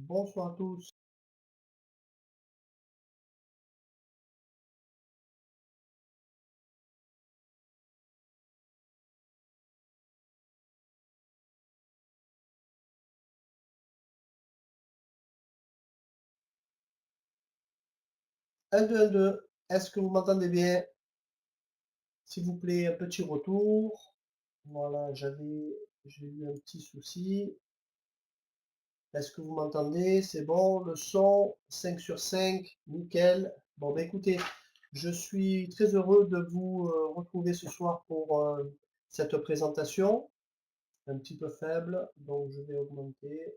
Bonsoir à tous. Un, 2, 1, 2. Est-ce que vous m'entendez bien? S'il vous plaît, un petit retour. Voilà, j'ai eu un petit souci. Est-ce que vous m'entendez? C'est bon, le son, 5 sur 5, nickel. Bon, ben écoutez, je suis très heureux de vous retrouver ce soir pour cette présentation. Un petit peu faible, donc je vais augmenter.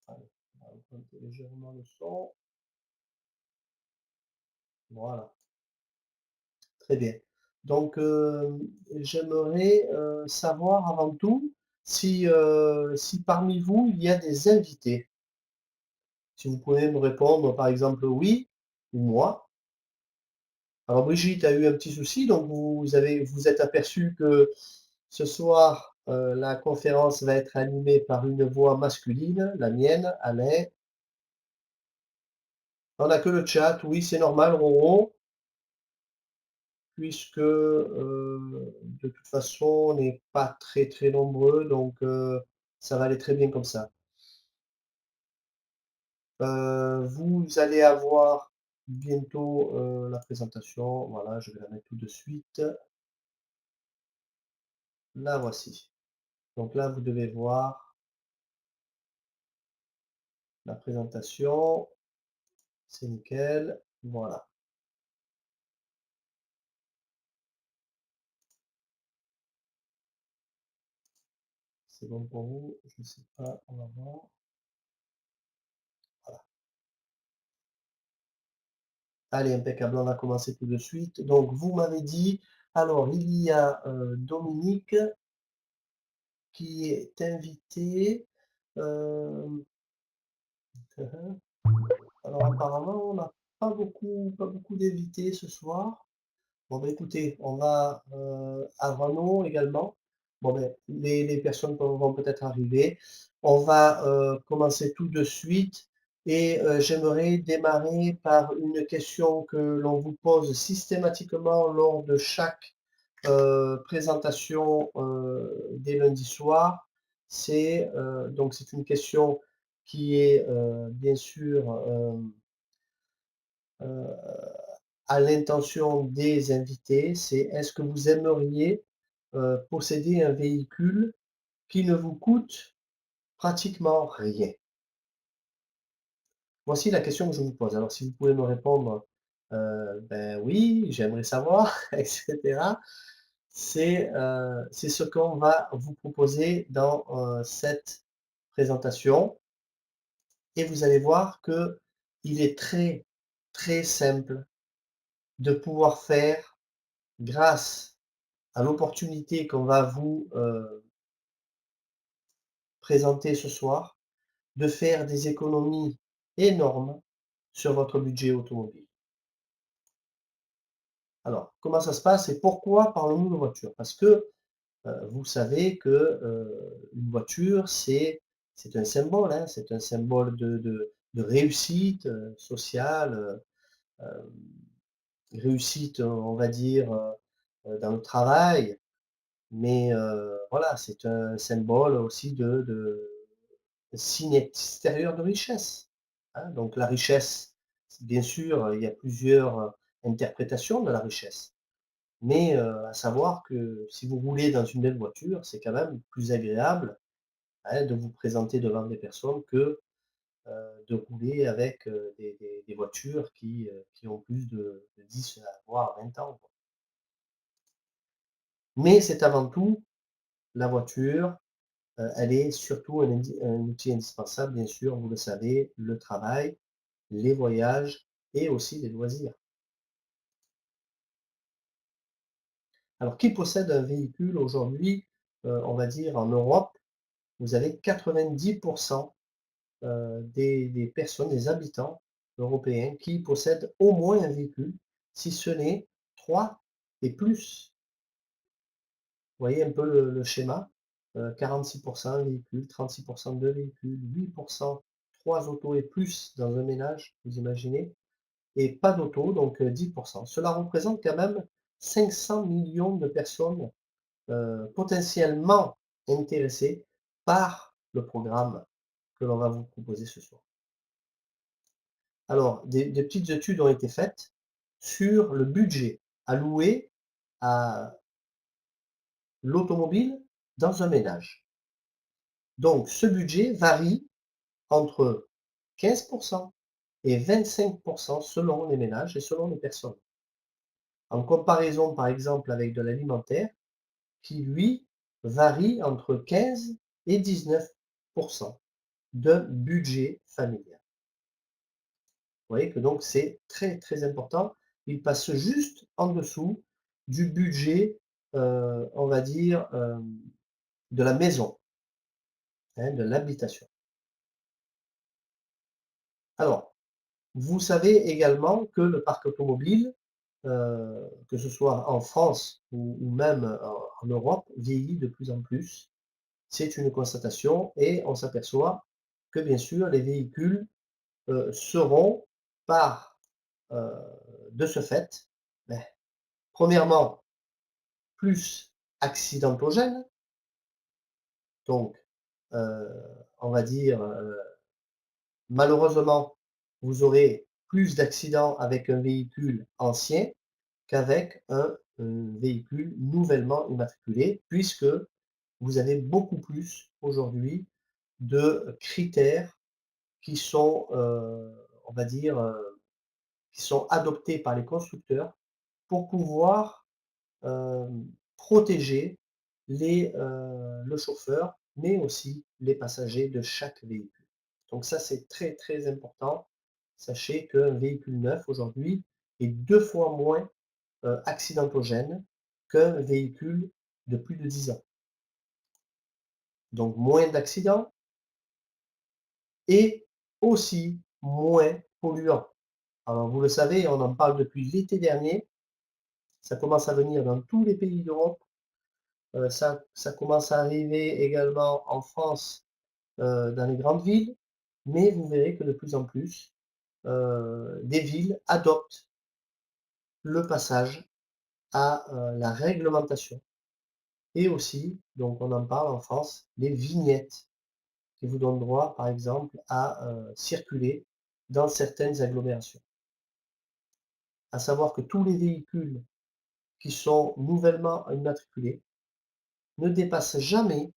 Allez, on va augmenter légèrement le son. Voilà. Très bien. Donc, j'aimerais savoir avant tout si parmi vous il y a des invités. Si vous pouvez me répondre par exemple oui ou moi. Alors Brigitte a eu un petit souci, donc vous êtes aperçu que ce soir la conférence va être animée par une voix masculine, la mienne, Alain. On n'a que le chat, oui, c'est normal, Roro. Puisque de toute façon, on n'est pas très très nombreux, donc ça va aller très bien comme ça. Vous allez avoir bientôt la présentation. Voilà, je vais la mettre tout de suite. La voici. Donc là, vous devez voir la présentation. C'est nickel. Voilà. C'est bon pour vous? Je ne sais pas, on va voir. Voilà. Allez, impeccable, on va commencer tout de suite. Donc, vous m'avez dit, alors, il y a Dominique qui est invité. Euh, alors apparemment, on n'a pas beaucoup d'invités ce soir. Bon ben écoutez, on va à Renault également. Bon ben les personnes vont peut-être arriver. On va commencer tout de suite et j'aimerais démarrer par une question que l'on vous pose systématiquement lors de chaque présentation dès lundi soir. C'est une question qui est bien sûr à l'intention des invités. C'est est-ce que vous aimeriez posséder un véhicule qui ne vous coûte pratiquement rien? Voici la question que je vous pose. Alors, si vous pouvez me répondre, ben oui, j'aimerais savoir, etc. C'est ce qu'on va vous proposer dans cette présentation. Et vous allez voir que il est très, très simple de pouvoir faire, grâce à l'opportunité qu'on va vous présenter ce soir, de faire des économies énormes sur votre budget automobile. Alors, comment ça se passe et pourquoi parlons-nous de voiture? Parce que vous savez que une voiture, c'est un symbole, hein, c'est un symbole de réussite sociale, réussite, on va dire, dans le travail, mais voilà, c'est un symbole aussi de signe extérieur de richesse, hein. Donc la richesse, bien sûr, il y a plusieurs interprétations de la richesse. Mais à savoir que si vous roulez dans une belle voiture, c'est quand même plus agréable, hein, de vous présenter devant des personnes que de rouler avec des voitures qui ont plus de 10 voire 20 ans, quoi. Mais c'est avant tout la voiture, elle est surtout un outil indispensable, bien sûr, vous le savez, le travail, les voyages et aussi les loisirs. Alors, qui possède un véhicule aujourd'hui, on va dire en Europe? Vous avez 90 des personnes, des habitants européens qui possèdent au moins un véhicule, si ce n'est 3 et plus. Vous voyez un peu le schéma? 46 un véhicule, 36 2 véhicules, 8 3 autos et plus dans un ménage, vous imaginez? Et pas d'auto, donc 10. Cela représente quand même 500 millions de personnes, potentiellement intéressées par le programme que l'on va vous proposer ce soir. Alors, des petites études ont été faites sur le budget alloué à l'automobile dans un ménage. Donc ce budget varie entre 15 et 25 selon les ménages et selon les personnes. En comparaison, par exemple, avec de l'alimentaire qui, lui, varie entre 15 et 19 de budget familial. Vous voyez que donc c'est très, très important. Il passe juste en dessous du budget, on va dire, de la maison, hein, de l'habitation. Alors, vous savez également que le parc automobile, que ce soit en France ou même en Europe, vieillit de plus en plus. C'est une constatation et on s'aperçoit que bien sûr les véhicules, seront par, heu, de ce fait, beh, premièrement, plus accidentogènes, donc heu, on va dire, malheureusement, vous aurez plus d'accidents avec un véhicule ancien qu'avec un, véhicule nouvellement immatriculé, puisque vous avez beaucoup plus aujourd'hui de critères qui sont, on va dire, qui sont adoptés par les constructeurs pour pouvoir, protéger le chauffeur, mais aussi les passagers de chaque véhicule. Donc ça, c'est très, très important. Sachez qu'un véhicule neuf aujourd'hui est 2 fois moins, accidentogène qu'un véhicule de plus de 10 ans. Donc moins d'accidents et aussi moins polluant. Alors vous le savez, on en parle depuis l'été dernier, ça commence à venir dans tous les pays d'Europe, ça commence à arriver également en France, dans les grandes villes, mais vous verrez que de plus en plus, des villes adoptent le passage à, la réglementation et aussi, donc on en parle en France, les vignettes qui vous donnent droit, par exemple, à, circuler dans certaines agglomérations. À savoir que tous les véhicules qui sont nouvellement immatriculés ne dépassent jamais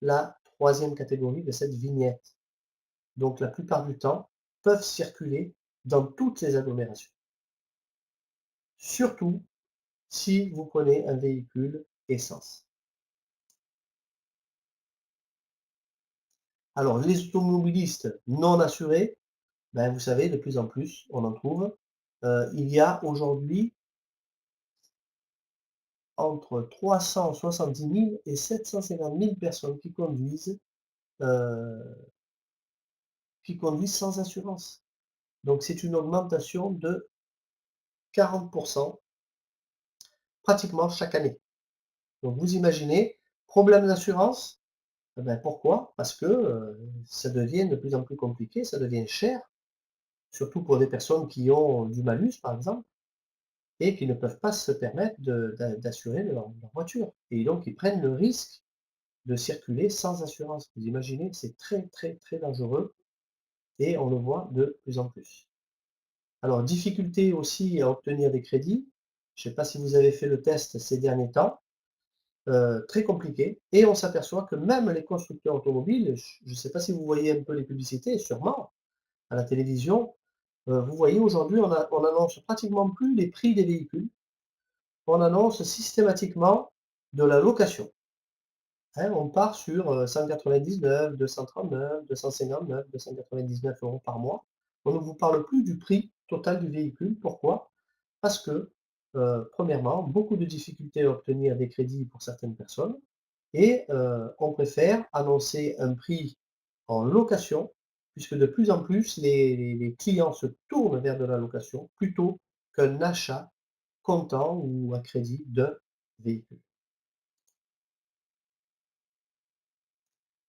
la troisième catégorie de cette vignette. Donc la plupart du temps, peuvent circuler dans toutes les agglomérations. Surtout si vous prenez un véhicule essence. Alors les automobilistes non assurés, ben, vous savez, de plus en plus, on en trouve. Il y a aujourd'hui entre 370 000 et 750 000 personnes heu, qui conduisent sans assurance. Donc c'est une augmentation de 40 pratiquement chaque année. Donc vous imaginez, problème d'assurance, eh ben, pourquoi? Parce que, ça devient de plus en plus compliqué, ça devient cher, surtout pour des personnes qui ont du malus, par exemple, et qui ne peuvent pas se permettre d'assurer leur voiture. Et donc ils prennent le risque de circuler sans assurance. Vous imaginez, c'est très, très, très dangereux et on le voit de plus en plus. Alors difficulté aussi à obtenir des crédits. Je ne sais pas si vous avez fait le test ces derniers temps. Très compliqué et on s'aperçoit que même les constructeurs automobiles, je ne sais pas si vous voyez un peu les publicités, sûrement, à la télévision, vous voyez aujourd'hui on annonce pratiquement plus les prix des véhicules, on annonce systématiquement de la location. Hein, on part sur, 199, 239, 259, 299 € par mois. On ne vous parle plus du prix total du véhicule. Pourquoi? Parce que, premièrement, beaucoup de difficultés à obtenir des crédits pour certaines personnes et on préfère annoncer un prix en location, puisque de plus en plus les clients se tournent vers de la location plutôt qu'un achat comptant ou à crédit de véhicule.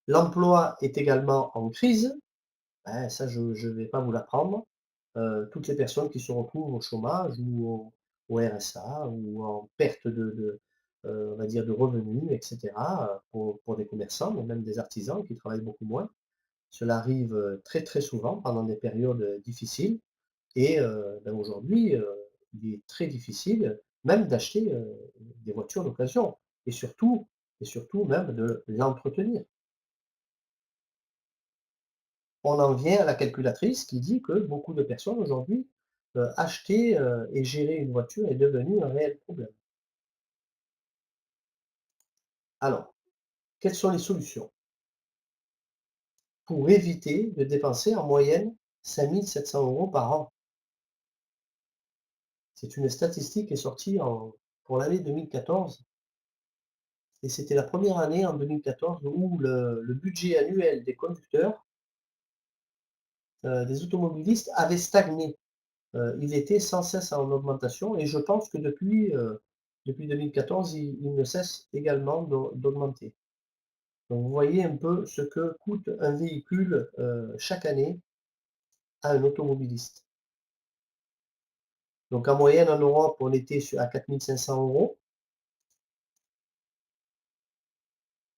L'emploi est également en crise, ben, ça je vais pas vous l'apprendre. Toutes les personnes qui se retrouvent au chômage ou au RSA ou en perte on va dire de revenus et cetera, pour des commerçants, mais même des artisans qui travaillent beaucoup moins. Cela arrive, très, très souvent pendant des périodes, difficiles et ben, aujourd'hui, il est très difficile même d'acheter, des voitures d'occasion et surtout même de l'entretenir. On en vient à la calculatrice qui dit que beaucoup de personnes aujourd'hui, acheter, et gérer une voiture est devenu un réel problème. Alors, quelles sont les solutions? Pour éviter de dépenser en moyenne 5 700 € par an. C'est une statistique qui est sortie pour l'année 2014 et c'était la première année en 2014 où le budget annuel des conducteurs, des automobilistes avait stagné. Il était sans cesse en augmentation et je pense que depuis 2014, il ne cesse également d'augmenter. Donc vous voyez un peu ce que coûte un véhicule, chaque année à un automobiliste. Donc en moyenne en Europe, on était à 4 500 €.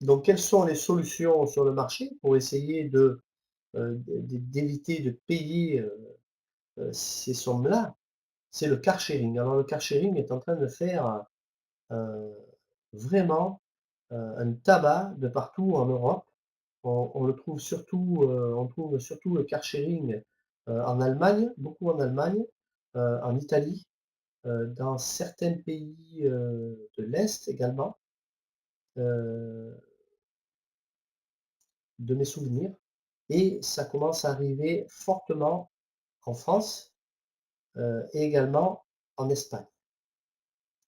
Donc quelles sont les solutions sur le marché pour essayer d'éviter de payer, ces sommes-là? C'est le car sharing. Alors le car sharing est en train de faire, heu, vraiment, un tabac de partout en Europe. On le trouve surtout, on trouve surtout le car sharing, en Allemagne, beaucoup en Allemagne, en Italie, dans certains pays, de l'Est également, heu, de mes souvenirs et ça commence à arriver fortement en France, et également en Espagne.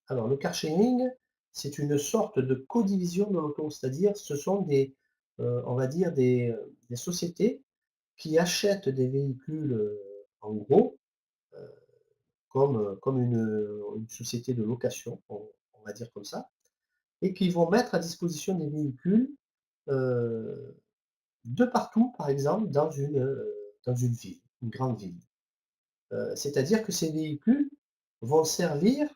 Alors le car sharing, c'est une sorte de codivision de l'auto, c'est-à-dire ce sont on va dire des sociétés qui achètent des véhicules, en gros, heu, comme une société de location, on va dire comme ça, et qui vont mettre à disposition des véhicules, heu, de partout, par exemple dans une ville, une grande ville. C'est-à-dire que ces véhicules vont servir,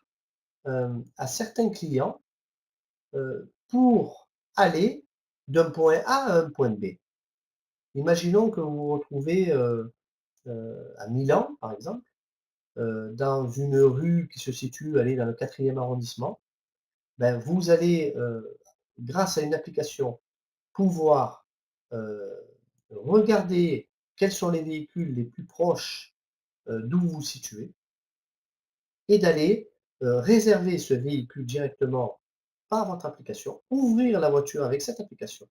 à certains clients, pour aller d'un point A à un point B. Imaginons que vous vous retrouvez, à Milan, par exemple, dans une rue qui se situe, allez, dans le 4e arrondissement. Ben, vous allez, grâce à une application, pouvoir, heu, regarder quels sont les véhicules les plus proches, d'où vous vous situez et d'aller, réserver ce véhicule directement par votre application, ouvrir la voiture avec cette application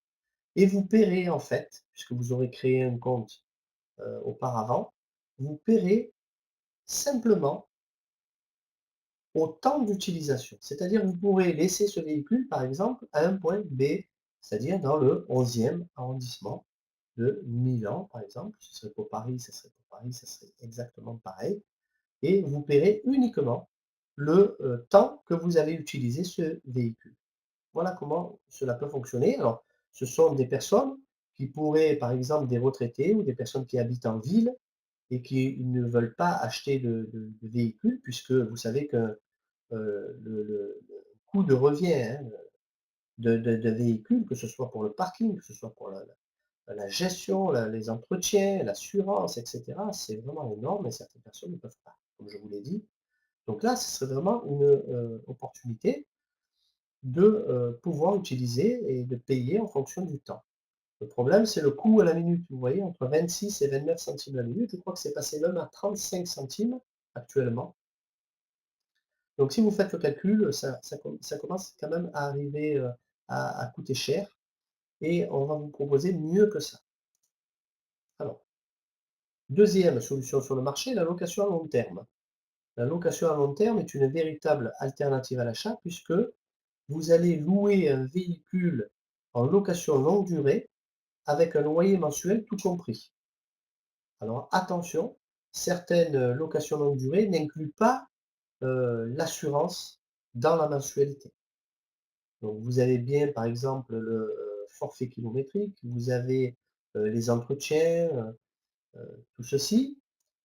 et vous paierez en fait, puisque vous aurez créé un compte, auparavant, vous paierez simplement au temps d'utilisation. C'est-à-dire vous pourrez laisser ce véhicule, par exemple, à un point B, c'est-à-dire dans le 11e arrondissement de Milan, par exemple. Ce serait pour Paris, ce serait pour Paris, ce serait exactement pareil. Et vous paierez uniquement le temps que vous avez utilisé ce véhicule. Voilà comment cela peut fonctionner. Alors, ce sont des personnes qui pourraient, par exemple, des retraités ou des personnes qui habitent en ville et qui ne veulent pas acheter de véhicule, puisque vous savez que le coût de revient, hein, de véhicules, que ce soit pour le parking, que ce soit pour la gestion, les entretiens, l'assurance, et cetera, c'est vraiment énorme et certaines personnes ne peuvent pas, comme je vous l'ai dit. Donc là, ce serait vraiment une, opportunité de, pouvoir utiliser et de payer en fonction du temps. Le problème, c'est le coût à la minute. Vous voyez, entre 26 et 29 centimes la minute, je crois que c'est passé même à 35 centimes actuellement. Donc si vous faites le calcul, ça commence quand même à arriver, à coûter cher et on va vous proposer mieux que ça. Alors, deuxième solution sur le marché, la location à long terme. La location à long terme est une véritable alternative à l'achat puisque vous allez louer un véhicule en location longue durée avec un loyer mensuel tout compris. Alors attention, certaines, locations longue durée n'incluent pas, l'assurance dans la mensualité. Donc vous avez bien, par exemple, le forfait kilométrique, vous avez, les entretiens, tout ceci,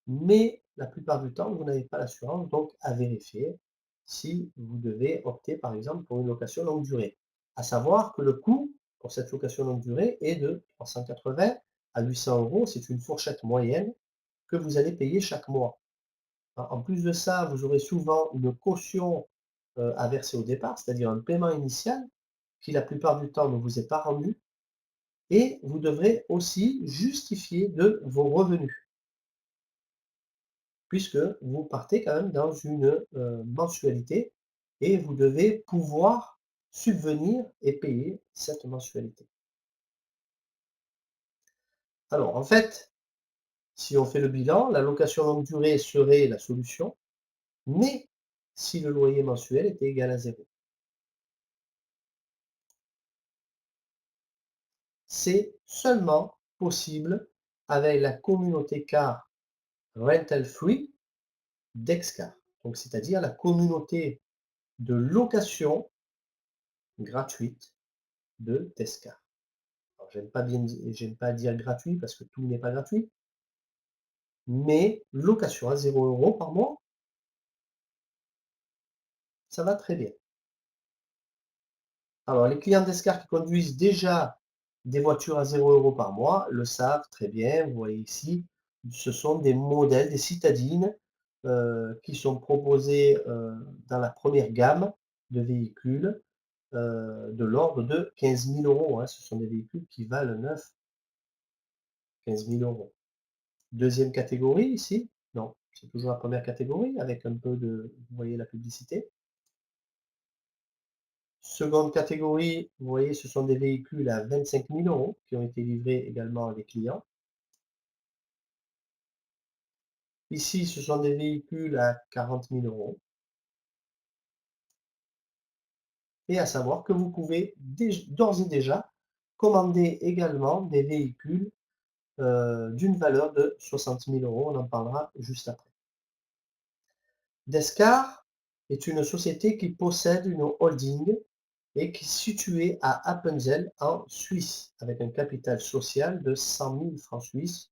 mais la plupart du temps, vous n'avez pas l'assurance, donc à vérifier si vous devez opter, par exemple, pour une location longue durée. À savoir que le coût pour cette location longue durée est de 380 à 800 €. C'est une fourchette moyenne que vous allez payer chaque mois. En plus de ça, vous aurez souvent une caution, à verser au départ, c'est-à-dire un paiement initial qui, la plupart du temps, ne vous est pas rendu, et vous devrez aussi justifier de vos revenus, puisque vous partez quand même dans une, mensualité et vous devez pouvoir subvenir et payer cette mensualité. Alors en fait, si on fait le bilan, la location longue durée serait la solution, mais si le loyer mensuel était égal à zéro. C'est seulement possible avec la communauté car Rental Free d'Excar. Donc c'est-à-dire la communauté de location gratuite de Descar. Alors j'aime pas dire gratuit parce que tout n'est pas gratuit, mais location à 0 € par mois, ça va très bien. Alors les clients d'Escar qui conduisent déjà des voitures à 0 € par mois le savent très bien. Vous voyez ici, ce sont des modèles, des citadines, qui sont proposés, dans la première gamme de véhicules, de l'ordre de 15 000 €, hein. Ce sont des véhicules qui valent neuf 15 000 €. Deuxième catégorie ici, non, c'est toujours la première catégorie avec un peu de, vous voyez la publicité. Seconde catégorie, vous voyez, ce sont des véhicules à 25 000 € qui ont été livrés également à des clients. Ici, ce sont des véhicules à 40 000 €. Et à savoir que vous pouvez d'ores et déjà commander également des véhicules, d'une valeur de 60 000 €. On en parlera juste après. Descar est une société qui possède une holding et qui est située à Appenzell en Suisse, avec un capital social de 100 000 francs suisses,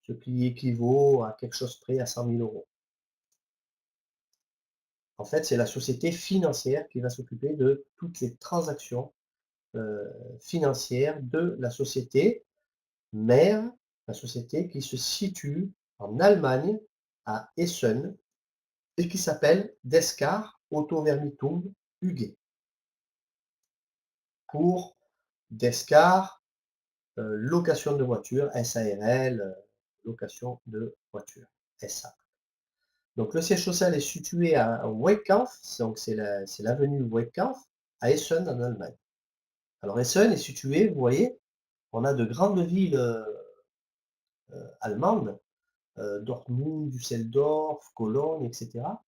ce qui équivaut à quelque chose près à 100 000 €. En fait, c'est la société financière qui va s'occuper de toutes les transactions, financières de la société mère, la société qui se situe en Allemagne, à Essen, et qui s'appelle Descar Autovermietung UG. Pour Descar, location de voiture, SARL, location de voiture, SA. Donc le siège social est situé à Weikampf, donc c'est l'avenue Weikampf, à Essen en Allemagne. Alors Essen est situé, vous voyez, on a de grandes villes, allemandes, Dortmund, Düsseldorf, Cologne, et cetera.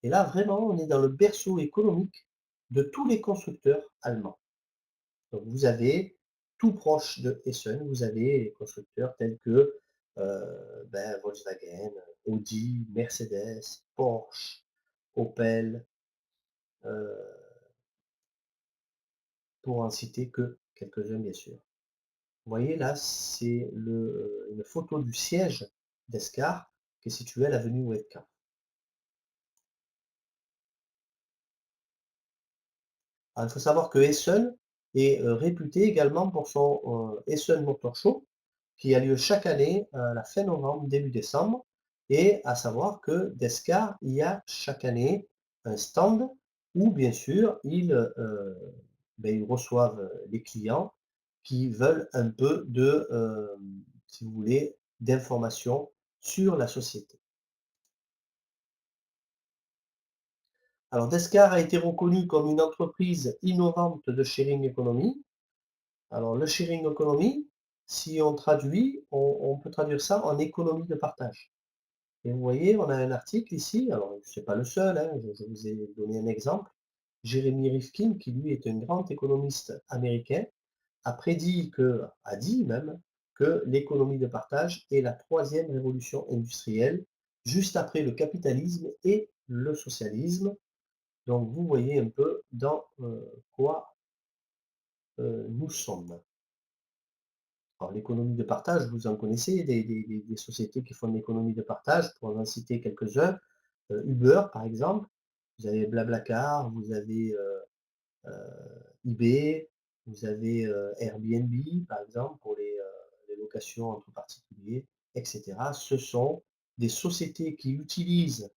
Et là, vraiment, on est dans le berceau économique de tous les constructeurs allemands. Donc vous avez, tout proche de Essen, vous avez les constructeurs tels que, Volkswagen, Audi, Mercedes, Porsche, Opel, heu, pour en citer que quelques-uns bien sûr. Vous voyez là, c'est une photo du siège d'Escar qui est situé à l'avenue Wettkamp. Alors il faut savoir que Essen est, réputé également pour son, Essen Motor Show, qui a lieu chaque année à la fin novembre, début décembre, et à savoir que Descar y a chaque année un stand où bien sûr ils reçoivent, les clients qui veulent un peu de, si vous voulez, d'informations sur la société. Alors Descar a été reconnu comme une entreprise innovante de sharing economy. Alors le sharing economy, si on traduit, on peut traduire ça en économie de partage. Et vous voyez, on a un article ici, alors c'est pas le seul, hein, je vous ai donné un exemple. Jérémy Rifkin, qui lui est un grand économiste américain, a dit même, que l'économie de partage est la troisième révolution industrielle, juste après le capitalisme et le socialisme. Donc vous voyez un peu dans quoi nous sommes. Alors l'économie de partage, vous en connaissez des sociétés qui font de l'économie de partage, pour en citer quelques-uns. Uber par exemple, vous avez BlaBlaCar, vous avez, eBay, vous avez, Airbnb par exemple pour les locations entre particuliers et cetera. Ce sont des sociétés qui utilisent,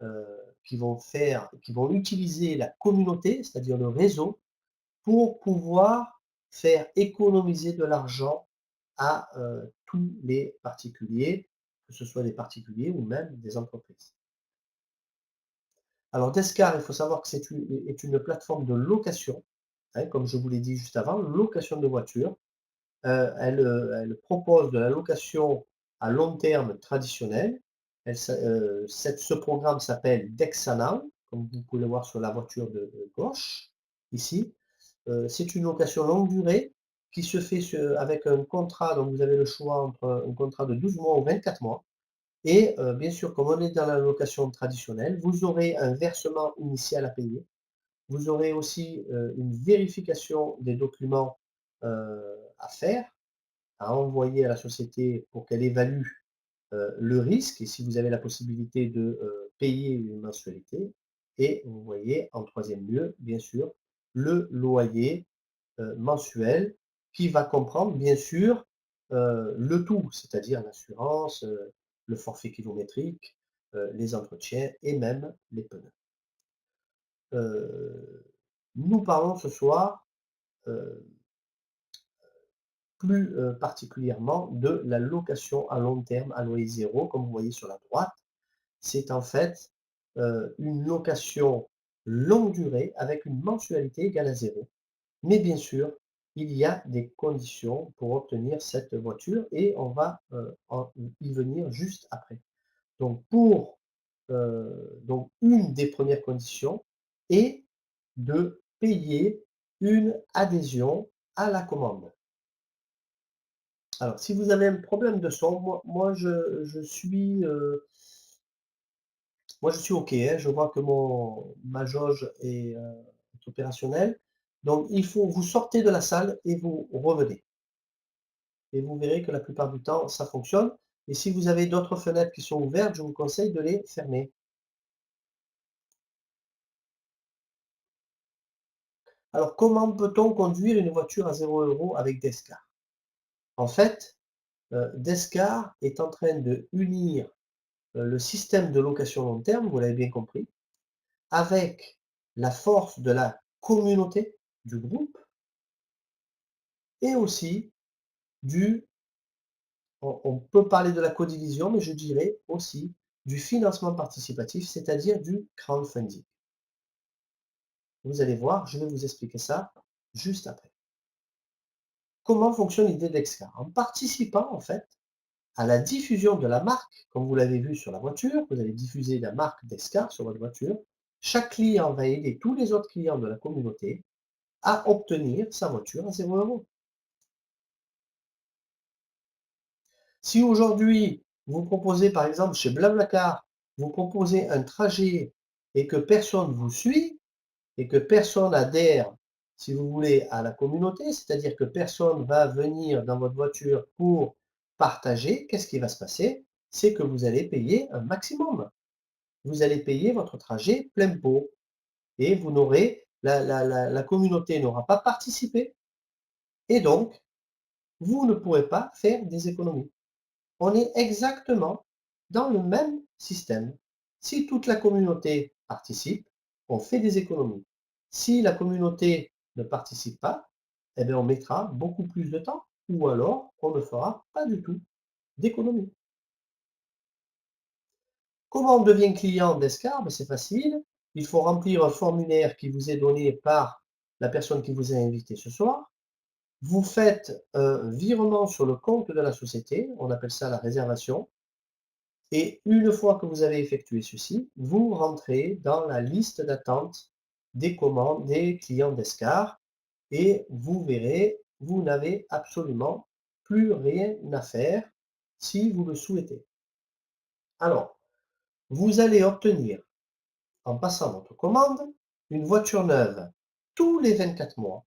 heu, qui vont utiliser la communauté, c'est-à-dire le réseau, pour pouvoir faire économiser de l'argent à, tous les particuliers, que ce soit des particuliers ou même des entreprises. Alors Descar, il faut savoir que est une plateforme de location, hein, comme je vous l'ai dit juste avant, location de voitures. Elle propose de la location à long terme traditionnelle. Ce programme s'appelle Dexana, comme vous pouvez le voir sur la voiture de gauche, ici. C'est une location longue durée qui se fait avec un contrat, donc vous avez le choix entre un contrat de 12 mois ou 24 mois. Et bien sûr, comme on est dans la location traditionnelle, vous aurez un versement initial à payer. Vous aurez aussi une vérification des documents à faire, à envoyer à la société pour qu'elle évalue le risque et si vous avez la possibilité de payer une mensualité. Et vous voyez, en troisième lieu, bien sûr, le loyer mensuel qui va comprendre bien sûr le tout, c'est-à-dire l'assurance, le forfait kilométrique, les entretiens et même les pneus. Nous parlons ce soir plus particulièrement de la location à long terme à loyer zéro, comme vous voyez sur la droite. C'est en fait une location longue durée avec une mensualité égale à zéro. Mais bien sûr, il y a des conditions pour obtenir cette voiture et on va y venir juste après. Donc, donc une des premières conditions est de payer une adhésion à la commande. Alors, si vous avez un problème de son, moi je suis OK, hein, je vois que ma jauge est opérationnelle. Donc, vous sortez de la salle et vous revenez. Et vous verrez que la plupart du temps, ça fonctionne. Et si vous avez d'autres fenêtres qui sont ouvertes, je vous conseille de les fermer. Alors, comment peut-on conduire une voiture à 0 € avec Descar? En fait, Descar est en train de unir le système de location long terme, vous l'avez bien compris, avec la force de la communauté, du groupe, et aussi du, on peut parler de la codivision, mais je dirais aussi du financement participatif, c'est-à-dire du crowdfunding. Vous allez voir, je vais vous expliquer ça juste après. Comment fonctionne l'idée d'Excar? En participant en fait à la diffusion de la marque, comme vous l'avez vu sur la voiture, vous allez diffuser la marque d'Excar sur votre voiture. Chaque client va aider tous les autres clients de la communauté à obtenir sa voiture à 0 €. Si aujourd'hui, vous proposez par exemple chez BlaBlaCar, vous proposez un trajet et que personne vous suit, et que personne adhère, si vous voulez, à la communauté, c'est-à-dire que personne va venir dans votre voiture pour partager, qu'est-ce qui va se passer? C'est que vous allez payer un maximum. Vous allez payer votre trajet plein pot et vous n'aurez la communauté n'aura pas participé et donc vous ne pourrez pas faire des économies. On est exactement dans le même système. Si toute la communauté participe, on fait des économies. Si la communauté ne participe pas, eh bien on mettra beaucoup plus de temps ou alors on ne fera pas du tout d'économie. Comment on devient client d'Escar? Ben, c'est facile. Il faut remplir un formulaire qui vous est donné par la personne qui vous a invité ce soir. Vous faites un virement sur le compte de la société, on appelle ça la réservation. Et une fois que vous avez effectué ceci, vous rentrez dans la liste d'attente des commandes des clients d'Escar et vous verrez, vous n'avez absolument plus rien à faire si vous le souhaitez. Alors, vous allez obtenir, en passant votre commande, une voiture neuve tous les 24 mois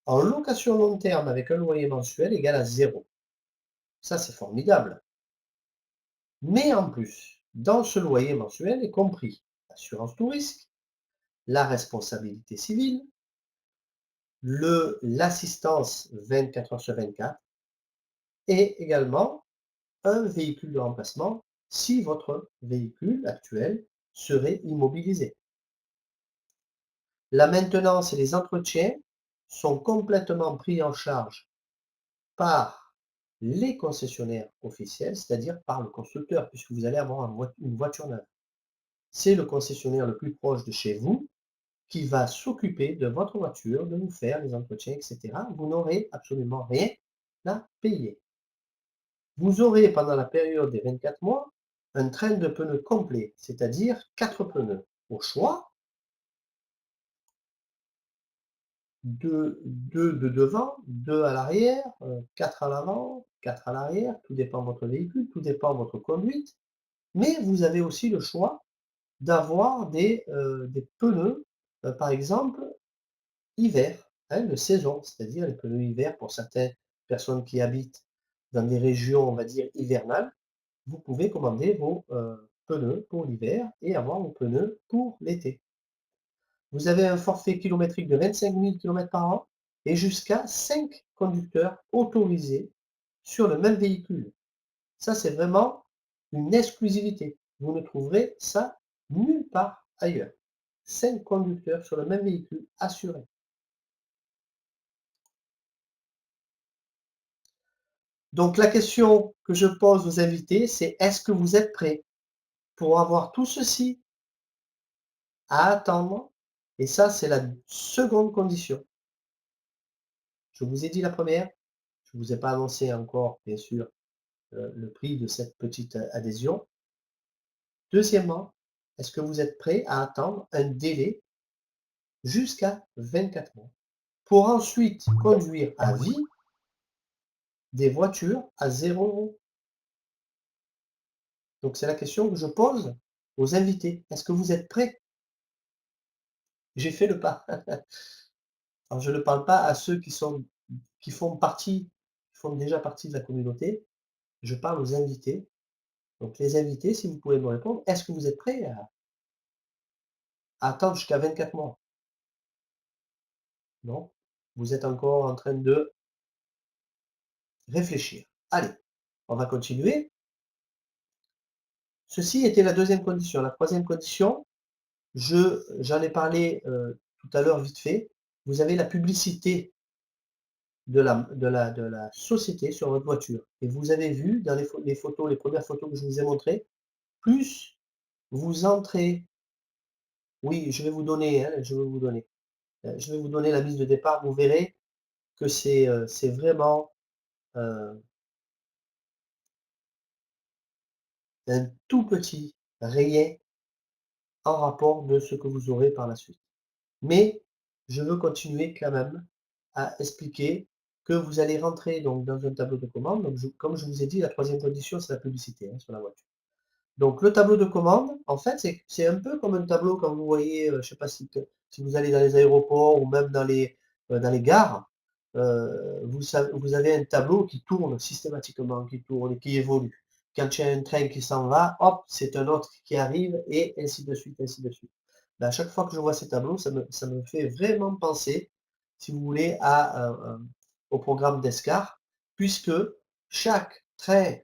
en location long terme avec un loyer mensuel égal à 0. Ça, c'est formidable. Mais en plus, dans ce loyer mensuel est compris l'assurance tout risque, la responsabilité civile, l'assistance 24 heures sur 24 et également un véhicule de remplacement si votre véhicule actuel serait immobilisé. La maintenance et les entretiens sont complètement pris en charge par les concessionnaires officiels, c'est-à-dire par le constructeur, puisque vous allez avoir une voiture neuve. C'est le concessionnaire le plus proche de chez vous qui va s'occuper de votre voiture, de vous faire les entretiens, etc. Vous n'aurez absolument rien à payer. Vous aurez pendant la période des 24 mois un train de pneus complet, c'est-à-dire 4 pneus au choix, 2 de devant, 2 à l'arrière, 4 à l'avant, 4 à l'arrière, tout dépend de votre véhicule, tout dépend de votre conduite. Mais vous avez aussi le choix d'avoir des pneus, par exemple, hiver, hein, de saison, c'est-à-dire les pneus hiver pour certaines personnes qui habitent dans des régions, on va dire, hivernales. Vous pouvez commander vos pneus pour l'hiver et avoir vos pneus pour l'été. Vous avez un forfait kilométrique de 25 000 km par an et jusqu'à 5 conducteurs autorisés sur le même véhicule. Ça, c'est vraiment une exclusivité. Vous ne trouverez ça nulle part ailleurs. 5 conducteurs sur le même véhicule assuré. Donc la question que je pose aux invités, c'est est-ce que vous êtes prêts pour avoir tout ceci à attendre? Et ça, c'est la seconde condition. Je vous ai dit la première, je ne vous ai pas annoncé encore, bien sûr, le prix de cette petite adhésion. Deuxièmement, est-ce que vous êtes prêts à attendre un délai jusqu'à 24 mois pour ensuite conduire à vie des voitures à 0 €? Donc c'est la question que je pose aux invités. Est-ce que vous êtes prêts? J'ai fait le pas. Alors je ne parle pas à ceux qui font déjà partie de la communauté, je parle aux invités. Donc les invités, si vous pouvez me répondre, est-ce que vous êtes prêts à attendre jusqu'à 24 mois? Non? Vous êtes encore en train de réfléchir. Allez, on va continuer. Ceci était la deuxième condition. La troisième condition, j'en ai parlé, tout à l'heure vite fait. Vous avez la publicité de la société sur votre voiture et vous avez vu dans les photos, les premières photos que je vous ai montrées, plus vous entrez oui, je vais vous donner, hein, je vais vous donner la mise de départ. Vous verrez que c'est vraiment, heu, un tout petit rayon en rapport de ce que vous aurez par la suite. Mais je veux continuer quand même à expliquer que vous allez rentrer donc dans un tableau de commande. Donc comme je vous ai dit, la troisième condition, c'est la publicité, hein, sur la voiture. Donc le tableau de commande, en fait, c'est un peu comme un tableau quand vous voyez, je sais pas si vous allez dans les aéroports ou même dans les gares, vous avez un tableau qui tourne systématiquement, qui tourne et qui évolue. Quand il y a un train qui s'en va, hop, c'est un autre qui arrive et ainsi de suite, ainsi de suite. Ben, à chaque fois que je vois ces tableaux, ça me fait vraiment penser, si vous voulez, au programme d'ESCAR, puisque chaque train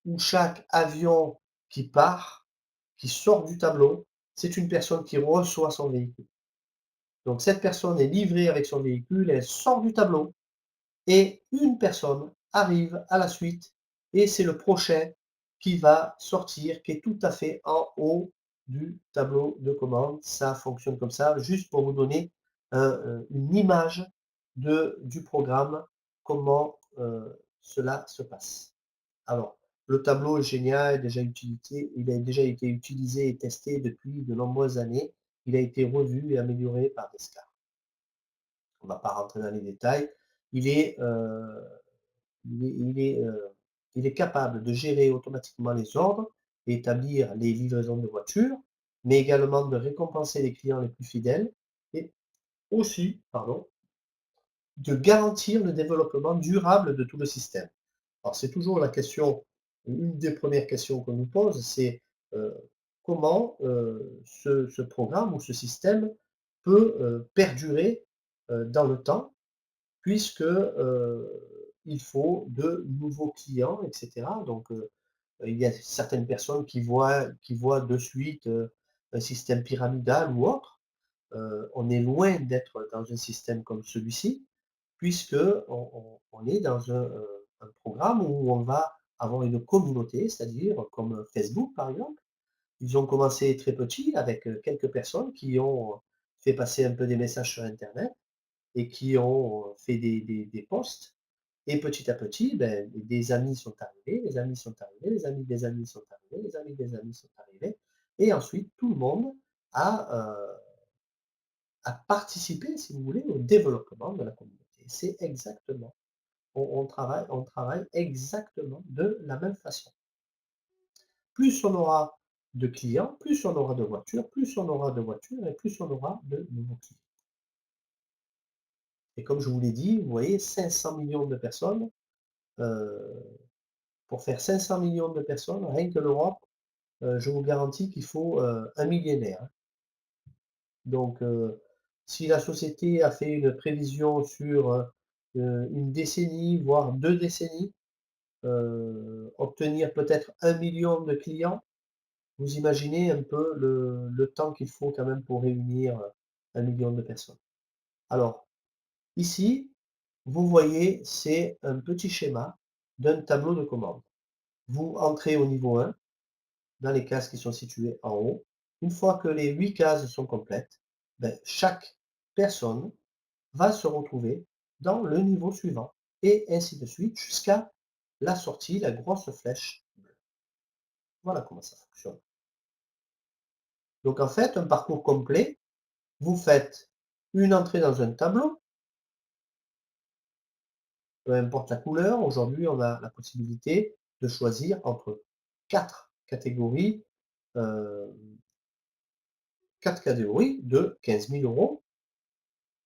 ou chaque avion qui part, qui sort du tableau, c'est une personne qui reçoit son véhicule. Donc cette personne est livrée avec son véhicule, elle sort du tableau et une personne arrive à la suite et c'est le prochain qui va sortir, qui est tout à fait en haut du tableau de commande. Ça fonctionne comme ça, juste pour vous donner une image du programme, comment cela se passe. Alors, le tableau est génial, il a déjà été utilisé et testé depuis de nombreuses années. Il a été revu et amélioré par Descartes. On ne va pas rentrer dans les détails. Il est, il est, il est, il est capable de gérer automatiquement les ordres, établir les livraisons de voitures, mais également de récompenser les clients les plus fidèles et aussi, pardon, de garantir le développement durable de tout le système. Alors c'est toujours la question, une des premières questions qu'on nous pose, c'est euh, comment ce programme ou ce système peut perdurer dans le temps, puisque il faut de nouveaux clients, etc. Donc il y a certaines personnes qui voient de suite un système pyramidal ou autre. On est loin d'être dans un système comme celui-ci, puisque on est dans un programme où on va avoir une communauté, c'est-à-dire comme Facebook par exemple. Ils ont commencé très petits avec quelques personnes qui ont fait passer un peu des messages sur Internet et qui ont fait des posts. Et petit à petit, ben, des amis sont arrivés, les amis sont arrivés, les amis des amis sont arrivés, les amis des amis sont arrivés. Et ensuite, tout le monde a, a participé, si vous voulez, au développement de la communauté. C'est exactement, on travaille exactement de la même façon. Plus on aura de clients, plus on aura de voitures, plus on aura de voitures et plus on aura de nouveaux clients. Et comme je vous l'ai dit, vous voyez, 500 millions de personnes, euh, pour faire 500 millions de personnes, rien que l'Europe, je vous garantis qu'il faut un millénaire, hein. Donc, si la société a fait une prévision sur une décennie, voire 2 décennies, obtenir peut-être 1 million de clients, vous imaginez un peu le temps qu'il faut quand même pour réunir 1 million de personnes. Alors, ici, vous voyez, c'est un petit schéma d'un tableau de commande. Vous entrez au niveau 1, dans les cases qui sont situées en haut. Une fois que les 8 cases sont complètes, ben, chaque personne va se retrouver dans le niveau suivant, et ainsi de suite, jusqu'à la sortie, la grosse flèche bleue. Voilà comment ça fonctionne. Donc en fait, un parcours complet, vous faites une entrée dans un tableau, peu importe la couleur. Aujourd'hui, on a la possibilité de choisir entre 4 catégories, euh, 4 catégories de 15 000 euros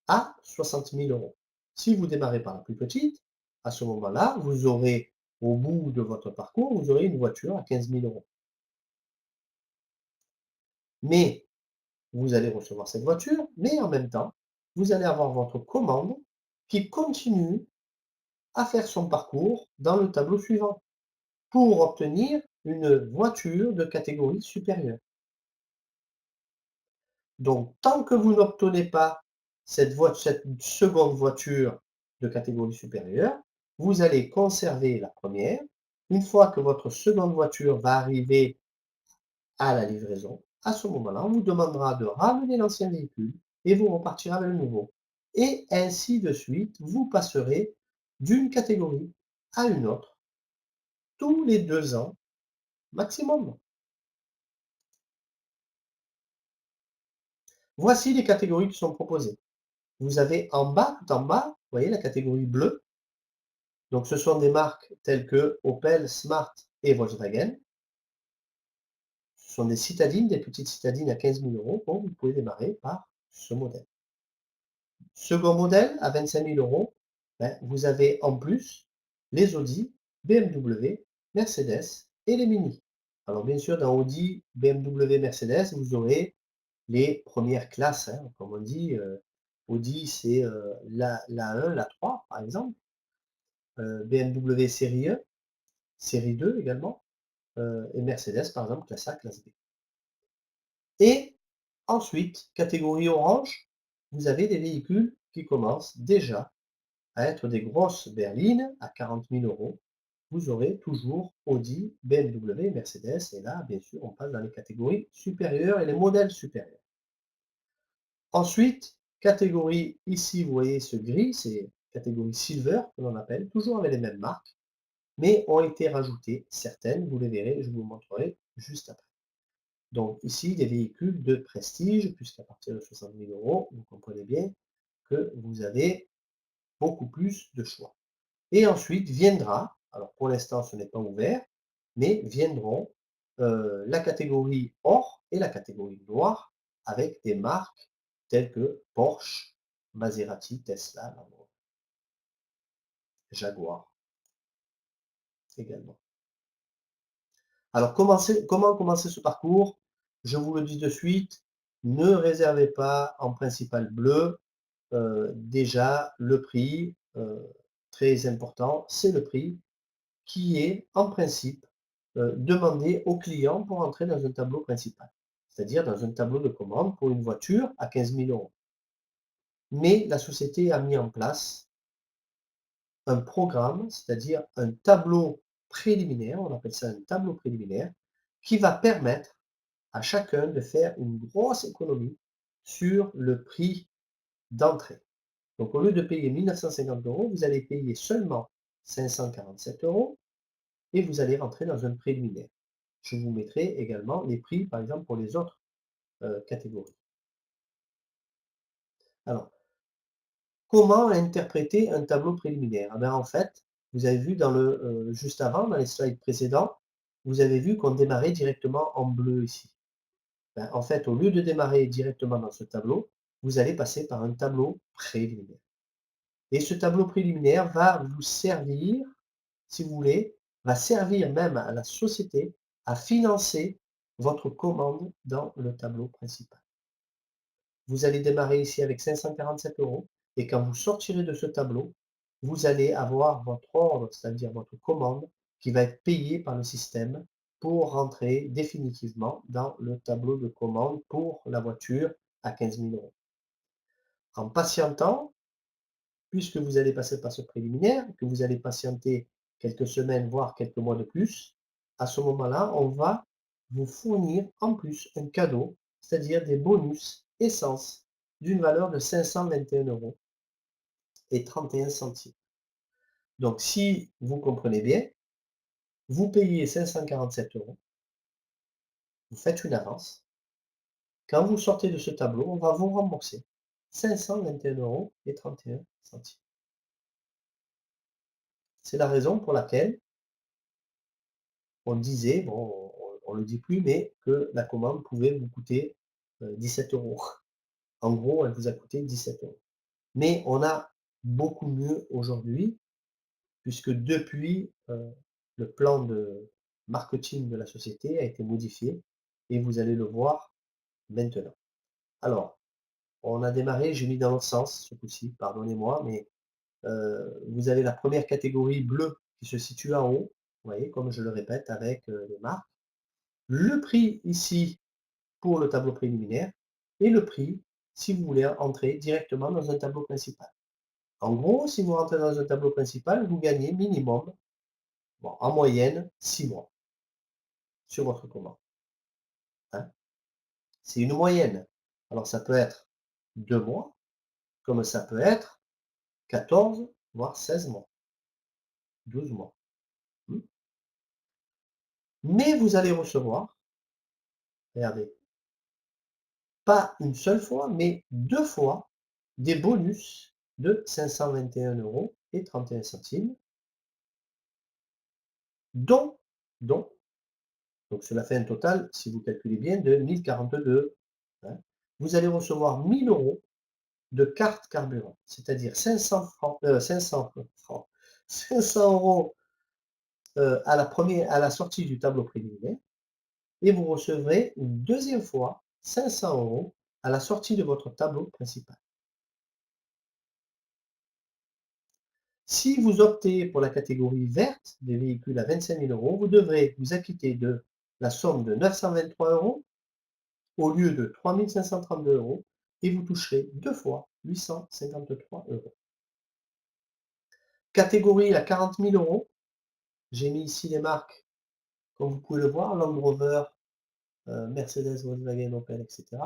à 60 000 euros. Si vous démarrez par la plus petite, à ce moment-là, vous aurez, au bout de votre parcours, vous aurez une voiture à 15 000 euros. Mais vous allez recevoir cette voiture, mais en même temps, vous allez avoir votre commande qui continue à faire son parcours dans le tableau suivant pour obtenir une voiture de catégorie supérieure. Donc, tant que vous n'obtenez pas cette seconde voiture de catégorie supérieure, vous allez conserver la première. Une fois que votre seconde voiture va arriver à la livraison, à ce moment-là, on vous demandera de ramener l'ancien véhicule et vous repartirez avec le nouveau. Et ainsi de suite, vous passerez d'une catégorie à une autre tous les 2 ans maximum. Voici les catégories qui sont proposées. Vous avez en bas, tout en bas, vous voyez la catégorie bleue. Donc ce sont des marques telles que Opel, Smart et Volkswagen. Ce sont des citadines, des petites citadines à 15 000 euros. Donc vous pouvez démarrer par ce modèle. Second modèle à 25 000 euros, ben, vous avez en plus les Audi, BMW, Mercedes et les Mini. Alors bien sûr, dans Audi, BMW, Mercedes, vous aurez les premières classes, hein, comme on dit. Audi, c'est la 1, la 3, par exemple. BMW série 1, série 2 également. Et Mercedes, par exemple, classe A, classe B. Et ensuite, catégorie orange, vous avez des véhicules qui commencent déjà à être des grosses berlines à 40 000 euros. Vous aurez toujours Audi, BMW, Mercedes, et là, bien sûr, on passe dans les catégories supérieures et les modèles supérieurs. Ensuite, catégorie, ici, vous voyez ce gris, c'est catégorie silver, que l'on appelle, toujours avec les mêmes marques, mais ont été rajoutées certaines, vous les verrez, je vous montrerai juste après. Donc ici, des véhicules de prestige, puisqu'à partir de 60 000 euros, vous comprenez bien que vous avez beaucoup plus de choix. Et ensuite viendra, alors pour l'instant ce n'est pas ouvert, mais viendront la catégorie or et la catégorie noire avec des marques telles que Porsche, Maserati, Tesla. Jaguar également. Alors comment commencer ce parcours? Je vous le dis de suite, ne réservez pas en principal bleu. Déjà le prix, très important, c'est le prix qui est en principe, demandé au client pour entrer dans un tableau principal. C'est-à-dire dans un tableau de commande pour une voiture à 15 000 €. Mais la société a mis en place un programme, c'est-à-dire un tableau préliminaire, on appelle ça un tableau préliminaire, qui va permettre à chacun de faire une grosse économie sur le prix d'entrée. Donc au lieu de payer 1 950 €, vous allez payer seulement 547 € et vous allez rentrer dans un préliminaire. Je vous mettrai également les prix, par exemple, pour les autres, catégories. Alors, comment interpréter un tableau préliminaire? Eh bien, en fait, vous avez vu dans juste avant, dans les slides précédents, vous avez vu qu'on démarrait directement en bleu ici. Ben, en fait, au lieu de démarrer directement dans ce tableau, vous allez passer par un tableau préliminaire. Et ce tableau préliminaire va vous servir, si vous voulez, va servir même à la société à financer votre commande dans le tableau principal. Vous allez démarrer ici avec 547 € et quand vous sortirez de ce tableau, vous allez avoir votre ordre, c'est-à-dire votre commande, qui va être payée par le système pour rentrer définitivement dans le tableau de commande pour la voiture à 15 000 €. En patientant, puisque vous allez passer par ce préliminaire, que vous allez patienter quelques semaines, voire quelques mois de plus, à ce moment-là, on va vous fournir en plus un cadeau, c'est-à-dire des bonus essence d'une valeur de 521 € et 31 centimes. Donc, si vous comprenez bien, vous payez 547 €, vous faites une avance. Quand vous sortez de ce tableau, on va vous rembourser 521 € et 31 centimes. C'est la raison pour laquelle on disait, bon, on le dit plus, mais que la commande pouvait vous coûter 17 €. En gros, elle vous a coûté 17 €. Mais on a beaucoup mieux aujourd'hui, puisque depuis, le plan de marketing de la société a été modifié et vous allez le voir maintenant. Alors, on a démarré, j'ai mis dans l'autre sens ce coup-ci, pardonnez-moi, mais vous avez la première catégorie bleue qui se situe en haut, vous voyez, comme je le répète avec, les marques. Le prix ici pour le tableau préliminaire et le prix si vous voulez entrer directement dans un tableau principal. En gros, si vous rentrez dans un tableau principal, vous gagnez minimum, bon, en moyenne, 6 mois sur votre commande, hein. C'est une moyenne. Alors ça peut être 2 mois, comme ça peut être 14, voire 16 mois, 12 mois. Mmh. Mais vous allez recevoir, regardez, pas une seule fois, mais 2 fois des bonus de 521 € et 31 centimes, dont dont donc cela fait un total, si vous calculez bien, de 1 042 €, hein. Vous allez recevoir 1 000 € de carte carburant, c'est-à-dire 500 francs, 500 francs, 500 € à la sortie du tableau préliminaire et vous recevrez une deuxième fois 500 € à la sortie de votre tableau principal. Si vous optez pour la catégorie verte des véhicules à 25 000 €, vous devrez vous acquitter de la somme de 923 € au lieu de 3 532 € et vous toucherez 2 fois 853 €. Catégorie à 40 000 €, j'ai mis ici les marques, comme vous pouvez le voir, Land Rover, Mercedes, Volkswagen, Opel, etc.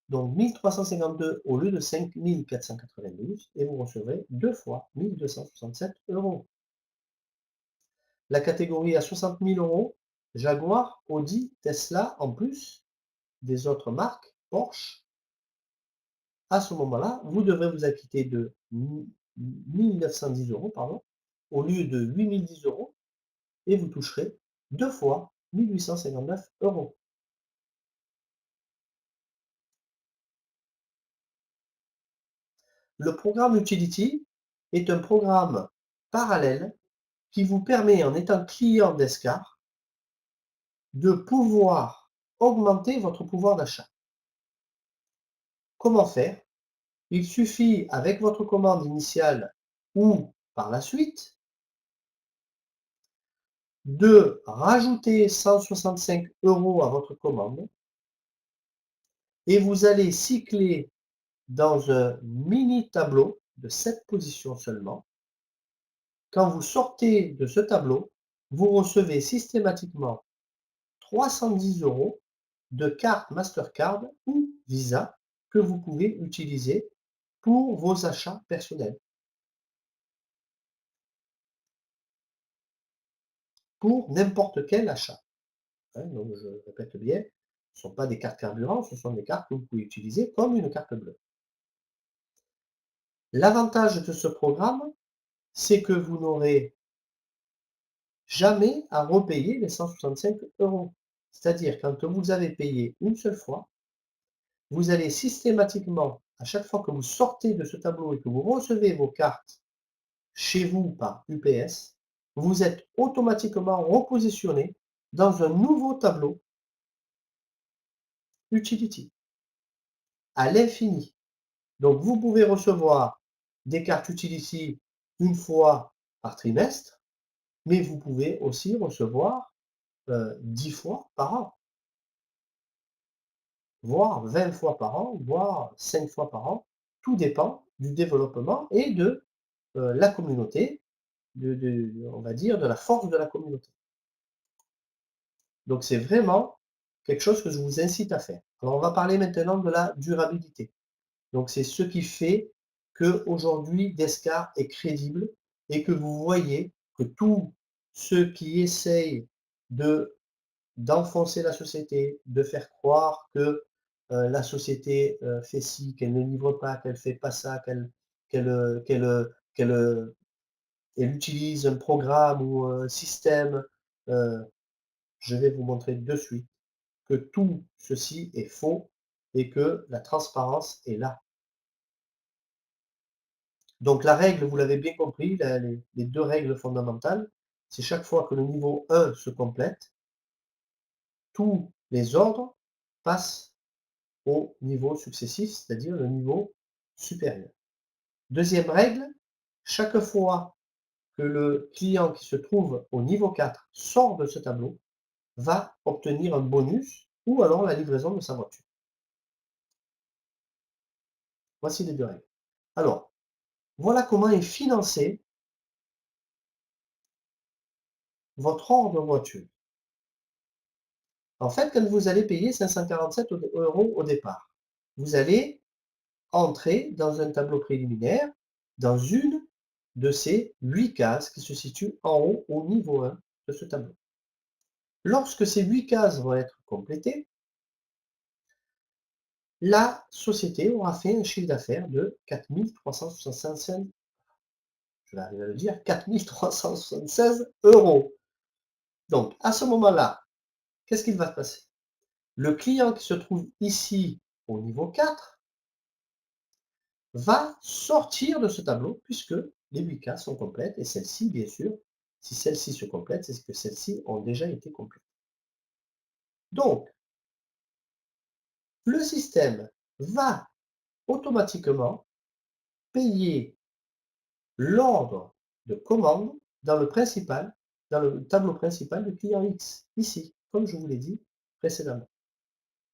Donc 1 352 au lieu de 5 492 et vous recevrez 2 fois 1 267 €. La catégorie à 60 000 €, Jaguar, Audi, Tesla, en plus des autres marques, Porsche. À ce moment-là, vous devrez vous acquitter de 1 910 € pardon, au lieu de 8 010 € et vous toucherez 2 fois 1 859 €. Le programme Utility est un programme parallèle qui vous permet, en étant client d'Escar, de pouvoir augmenter votre pouvoir d'achat. Comment faire? Il suffit, avec votre commande initiale ou par la suite, de rajouter 165 € à votre commande et vous allez cycler dans un mini tableau de 7 positions seulement. Quand vous sortez de ce tableau, vous recevez systématiquement 310 € de carte Mastercard ou Visa que vous pouvez utiliser pour vos achats personnels. Pour n'importe quel achat. Donc je répète bien, ce ne sont pas des cartes carburant, ce sont des cartes que vous pouvez utiliser comme une carte bleue. L'avantage de ce programme, c'est que vous n'aurez jamais à repayer les 165 €. C'est-à-dire, quand vous avez payé une seule fois, vous allez systématiquement, à chaque fois que vous sortez de ce tableau et que vous recevez vos cartes chez vous par UPS, vous êtes automatiquement repositionné dans un nouveau tableau Utility, à l'infini. Donc vous pouvez recevoir des cartes Utility une fois par trimestre, mais vous pouvez aussi recevoir 10 fois par an, voire 20 fois par an, voire 5 fois par an. Tout dépend du développement et de la communauté, on va dire, de la force de la communauté. Donc c'est vraiment quelque chose que je vous incite à faire. Alors on va parler maintenant de la durabilité. Donc c'est ce qui fait qu'aujourd'hui Descartes est crédible et que vous voyez que tous ceux qui essayent de d'enfoncer la société, de faire croire que la société fait ci, qu'elle ne livre pas, qu'elle fait pas ça, qu'elle elle utilise un programme ou un système, euh, je vais vous montrer de suite que tout ceci est faux et que la transparence est là. Donc la règle, vous l'avez bien compris, les 2 règles fondamentales, c'est chaque fois que le niveau 1 se complète, tous les ordres passent au niveau successif, c'est-à-dire le niveau supérieur. Deuxième règle, chaque fois que le client qui se trouve au niveau 4 sort de ce tableau, va obtenir un bonus ou alors la livraison de sa voiture. Voici les 2 règles. Alors, voilà comment est financé votre ordre de voiture. En fait, quand vous allez payer 547 € au départ, vous allez entrer dans un tableau préliminaire, dans une de ces 8 cases qui se situent en haut au niveau 1 de ce tableau. Lorsque ces 8 cases vont être complétées, la société aura fait un chiffre d'affaires de 4 365, je vais arriver à le dire, 4 376 €. Donc, à ce moment-là, qu'est-ce qu'il va se passer? Le client qui se trouve ici au niveau 4 va sortir de ce tableau puisque les 8 cases sont complètes et celles-ci, bien sûr, si celles-ci se complètent, c'est que celles-ci ont déjà été complètes. Donc, le système va automatiquement payer l'ordre de commande dans le principal, dans le tableau principal du client X, ici, comme je vous l'ai dit précédemment.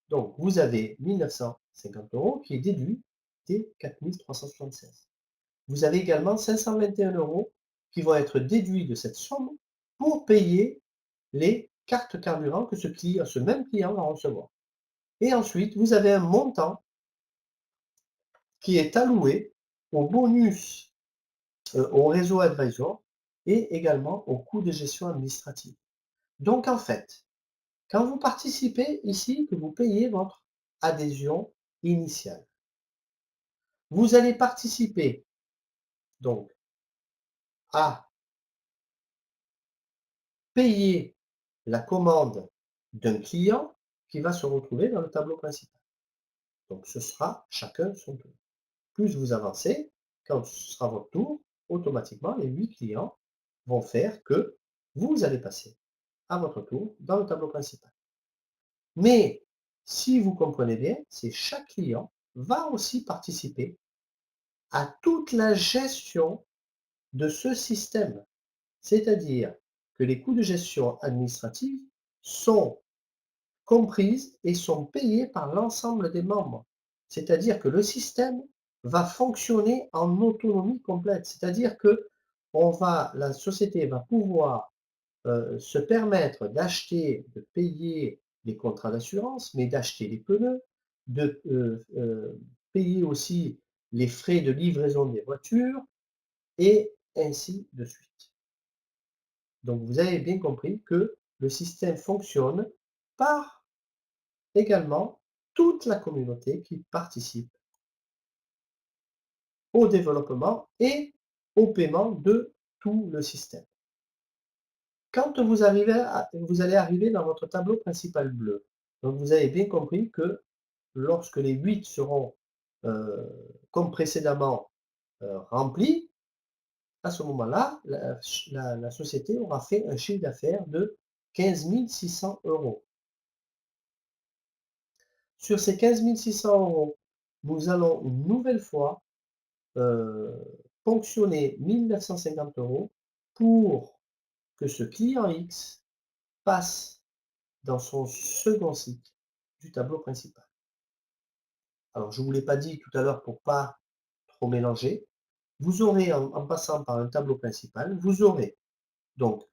Donc, vous avez 1 950 € qui est déduit des 4 376. Vous avez également 521 € qui vont être déduits de cette somme pour payer les cartes carburant que ce même client va recevoir. Et ensuite, vous avez un montant qui est alloué au bonus, au réseau advisor et également au coût de gestion administrative. Donc en fait, quand vous participez ici, que vous payez votre adhésion initiale, vous allez participer donc à payer la commande d'un client qui va se retrouver dans le tableau principal. Donc ce sera chacun son tour. Plus vous avancez, quand ce sera votre tour, automatiquement, les 8 clients vont faire que vous allez passer à votre tour dans le tableau principal. Mais si vous comprenez bien, c'est chaque client va aussi participer à toute la gestion de ce système. C'est-à-dire que les coûts de gestion administrative sont comprises et sont payées par l'ensemble des membres. C'est-à-dire que le système va fonctionner en autonomie complète. C'est-à-dire que la société va pouvoir se permettre d'acheter, de payer les contrats d'assurance, mais d'acheter les pneus, de payer aussi les frais de livraison des voitures, et ainsi de suite. Donc vous avez bien compris que le système fonctionne par également toute la communauté qui participe au développement et au paiement de tout le système. Quand vous allez arriver dans votre tableau principal bleu, donc vous avez bien compris que lorsque les 8 seront, comme précédemment, remplis, à ce moment-là, la société aura fait un chiffre d'affaires de 15 600 €. Sur ces 15 600 €, nous allons une nouvelle fois, heu, ponctionner 1 950 € pour que ce client X passe dans son second cycle du tableau principal. Alors je ne vous l'ai pas dit tout à l'heure pour pas trop mélanger. Vous aurez en passant par un tableau principal, vous aurez donc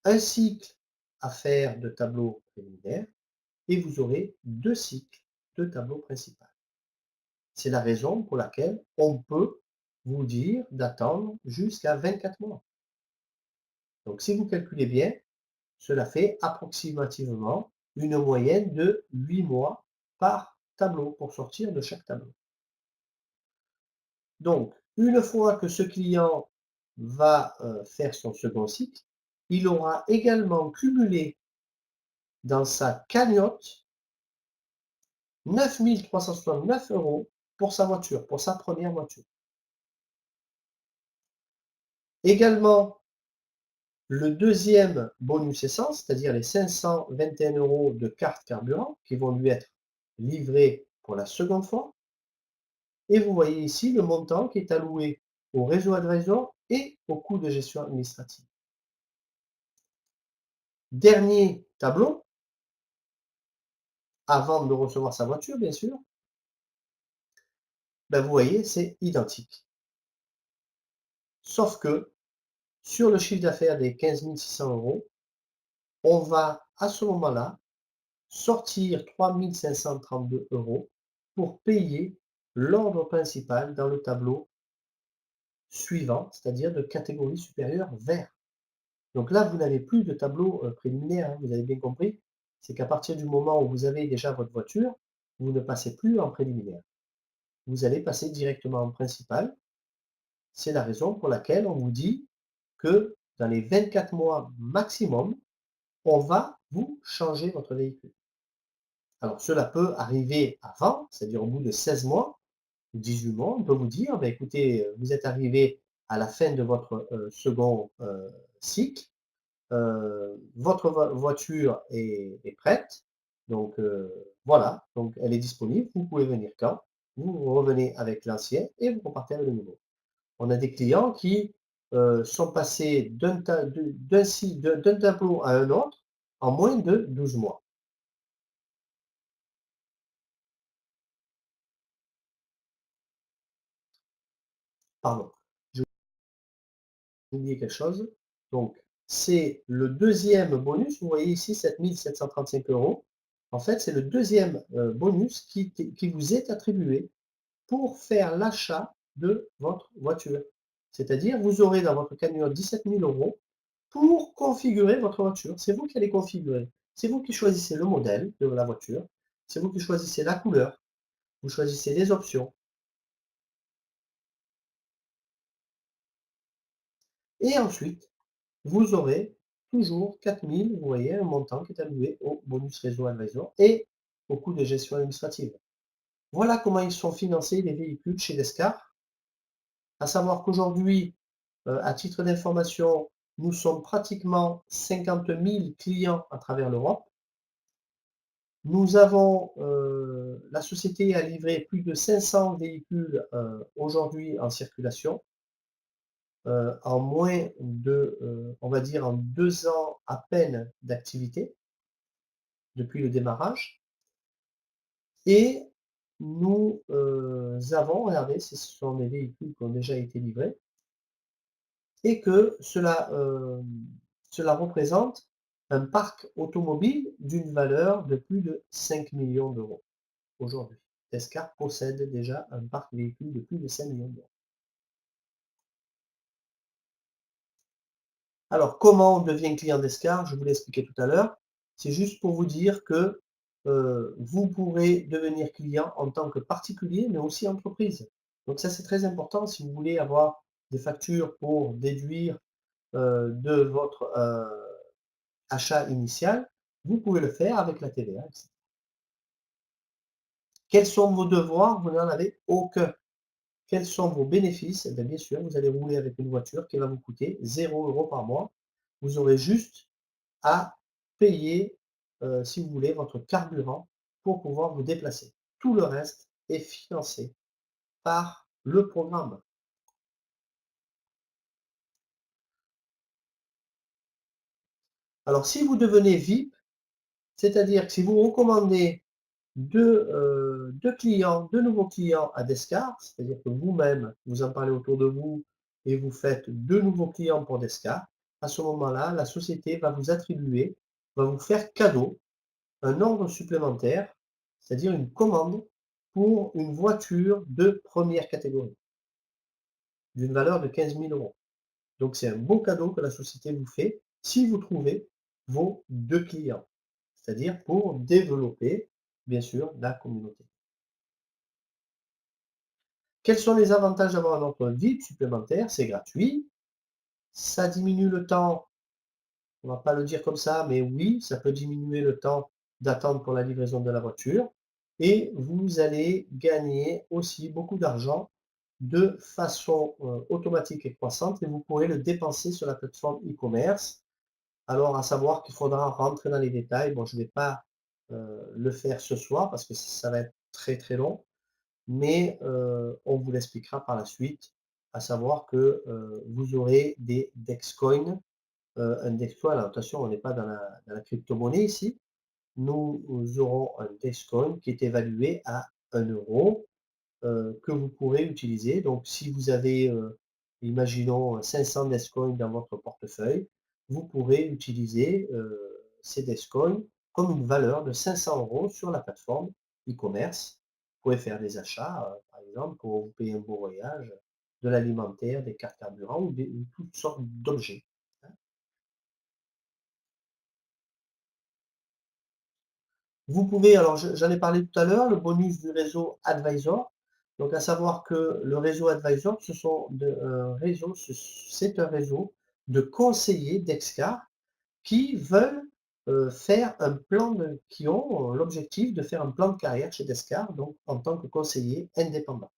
un cycle à faire de tableau préliminaire et vous aurez 2 cycles de tableau principal. C'est la raison pour laquelle on peut vous dire d'attendre jusqu'à 24 mois. Donc si vous calculez bien, cela fait approximativement une moyenne de 8 mois par tableau pour sortir de chaque tableau. Donc, une fois que ce client va faire son second cycle, il aura également cumulé dans sa cagnotte 9 369 € pour sa voiture, pour sa première voiture. Également, le deuxième bonus essence, c'est-à-dire les 521 € de carte carburant qui vont lui être livrés pour la seconde fois. Et vous voyez ici le montant qui est alloué au réseau Advisor et au coût de gestion administrative. Dernier tableau, avant de recevoir sa voiture, bien sûr, ben vous voyez, c'est identique. Sauf que sur le chiffre d'affaires des 15 600 €, on va à ce moment-là sortir 3 532 € pour payer l'ordre principal dans le tableau suivant, c'est-à-dire de catégorie supérieure vert. Donc là, vous n'avez plus de tableau préliminaire, hein, vous avez bien compris. C'est qu'à partir du moment où vous avez déjà votre voiture, vous ne passez plus en préliminaire. Vous allez passer directement en principal. C'est la raison pour laquelle on vous dit que dans les 24 mois maximum, on va vous changer votre véhicule. Alors cela peut arriver avant, c'est-à-dire au bout de 16 mois ou 18 mois, on peut vous dire, bah, écoutez, vous êtes arrivé à la fin de votre second cycle, votre voiture est prête, donc voilà, donc elle est disponible, vous pouvez venir quand, vous revenez avec l'ancien et vous repartez avec le nouveau. On a des clients qui sont passés d'un tableau à un autre en moins de 12 mois. Pardon, j'ai oublié quelque chose. Donc, c'est le deuxième bonus. Vous voyez ici 7 735 €. En fait, c'est le deuxième bonus qui vous est attribué pour faire l'achat de votre voiture. C'est-à-dire, vous aurez dans votre cagnotte 17 000 € pour configurer votre voiture. C'est vous qui allez configurer. C'est vous qui choisissez le modèle de la voiture. C'est vous qui choisissez la couleur. Vous choisissez les options. Et ensuite, vous aurez toujours 4 000, vous voyez, un montant qui est alloué au bonus réseau Advisor et au coût de gestion administrative. Voilà comment ils sont financés les véhicules chez Descar. À savoir qu'aujourd'hui, À titre d'information, nous sommes pratiquement 50 000 clients à travers l'Europe. Nous avons, la société a livré plus de 500 véhicules, aujourd'hui en circulation, en moins de, on va dire en 2 ans à peine d'activité, depuis le démarrage. Et nous, avons regardé, ce sont des véhicules qui ont déjà été livrés et que cela représente un parc automobile d'une valeur de plus de 5 millions d'euros aujourd'hui. Descartes possède déjà un parc véhicule de plus de 5 millions d'euros. Alors, comment on devient client d'Escar? Je vous l'ai expliqué tout à l'heure. C'est juste pour vous dire que vous pourrez devenir client en tant que particulier, mais aussi entreprise. Donc ça, c'est très important si vous voulez avoir des factures pour déduire de votre achat initial, vous pouvez le faire avec la TVA. Quels sont vos devoirs? Vous n'en avez aucun. Quels sont vos bénéfices? Eh bien, bien sûr, vous allez rouler avec une voiture qui va vous coûter 0 € par mois. Vous aurez juste à payer, si vous voulez, votre carburant pour pouvoir vous déplacer. Tout le reste est financé par le programme. Alors, si vous devenez VIP, c'est-à-dire que si vous recommandez 2 clients, 2 nouveaux clients à Descartes, c'est-à-dire que vous-même, vous en parlez autour de vous et vous faites 2 nouveaux clients pour Descartes, à ce moment-là, la société va vous attribuer, va vous faire cadeau un ordre supplémentaire, c'est-à-dire une commande pour une voiture de première catégorie, d'une valeur de 15 000 euros. Donc c'est un beau cadeau que la société vous fait si vous trouvez vos 2 clients, c'est-à-dire pour développer, bien sûr, la communauté. Quels sont les avantages d'avoir un ordre VIP supplémentaire? C'est gratuit, ça diminue le temps, on ne va pas le dire comme ça, mais oui, ça peut diminuer le temps d'attente pour la livraison de la voiture et vous allez gagner aussi beaucoup d'argent de façon automatique et croissante et vous pourrez le dépenser sur la plateforme e-commerce. Alors, à savoir qu'il faudra rentrer dans les détails. Bon, je ne vais pas le faire ce soir parce que ça va être très très long, mais on vous l'expliquera par la suite, à savoir que vous aurez des Dexcoin. Un Dexcoin, alors attention, on n'est pas dans la crypto-monnaie ici. Nous aurons un Dexcoin qui est évalué à 1 € que vous pourrez utiliser. Donc, si vous avez, imaginons 500 Descoins dans votre portefeuille, vous pourrez utiliser ces Descoins comme une valeur de 500 € sur la plateforme e-commerce. Vous pouvez faire des achats, par exemple, pour vous payer un beau voyage, de l'alimentaire, des cartes carburant ou toutes sortes d'objets. Vous pouvez, alors j'en ai parlé tout à l'heure, le bonus du réseau Advisor. Donc à savoir que le réseau Advisor, ce sont c'est un réseau de conseillers d'Excar qui veulent faire un qui ont l'objectif de faire un plan de carrière chez Descar, donc en tant que conseiller indépendant.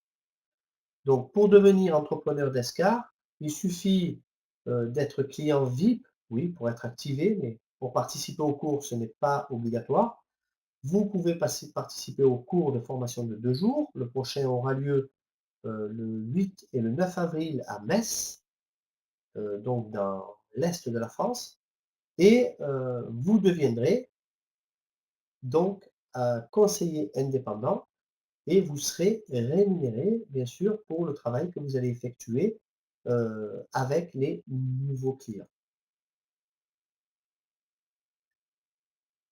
Donc pour devenir entrepreneur d'Escar, il suffit d'être client VIP, oui, pour être activé, mais pour participer au cours, ce n'est pas obligatoire. Vous pouvez participer au cours de formation de 2 jours. Le prochain aura lieu le 8 et le 9 avril à Metz, donc dans l'est de la France. Et vous deviendrez donc conseiller indépendant et vous serez rémunéré, bien sûr, pour le travail que vous allez effectuer avec les nouveaux clients.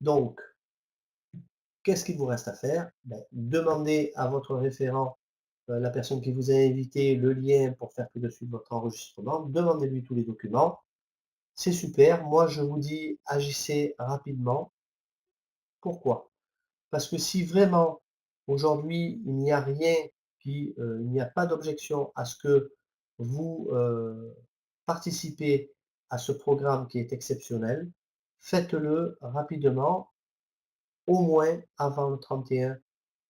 Donc, qu'est-ce qu'il vous reste à faire? Ben, demandez à votre référent, la personne qui vous a invité, le lien pour faire tout de suite votre enregistrement. Demandez-lui tous les documents. C'est super. Moi, je vous dis, agissez rapidement. Pourquoi? Parce que si vraiment, aujourd'hui, il n'y a rien il n'y a pas d'objection à ce que vous participez à ce programme qui est exceptionnel, faites-le rapidement, au moins avant le 31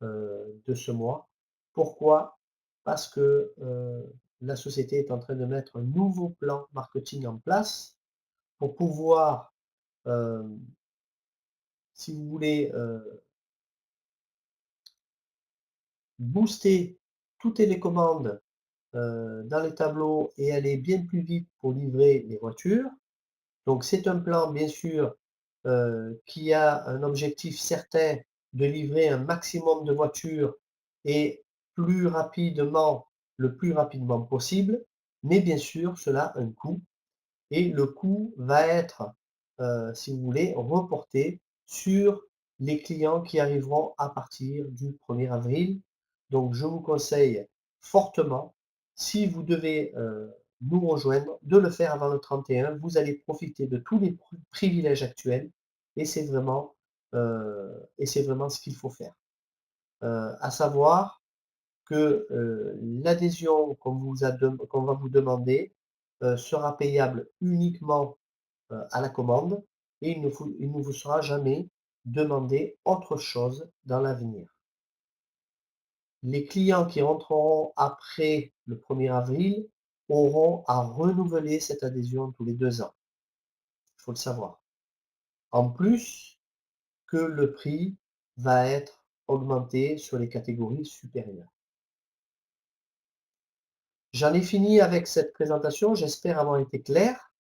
de ce mois. Pourquoi? Parce que la société est en train de mettre un nouveau plan marketing en place pour pouvoir, si vous voulez, booster toutes les commandes, dans les tableaux et aller bien plus vite pour livrer les voitures. Donc c'est un plan bien sûr, qui a un objectif certain de livrer un maximum de voitures et plus rapidement, le plus rapidement possible, mais bien sûr cela a un coût et le coût va être, si vous voulez, reporté sur les clients qui arriveront à partir du 1er avril. Donc je vous conseille fortement, si vous devez, nous rejoindre, de le faire avant le 31. Vous allez profiter de tous les privilèges actuels et c'est vraiment ce qu'il faut faire. À savoir que, l'adhésion qu'on va vous demander, sera payable uniquement, à la commande et il ne vous sera jamais demandé autre chose dans l'avenir. Les clients qui rentreront après le 1er avril auront à renouveler cette adhésion tous les 2 ans. Il faut le savoir. En plus que le prix va être augmenté sur les catégories supérieures. J'en ai fini avec cette présentation, j'espère avoir été clair.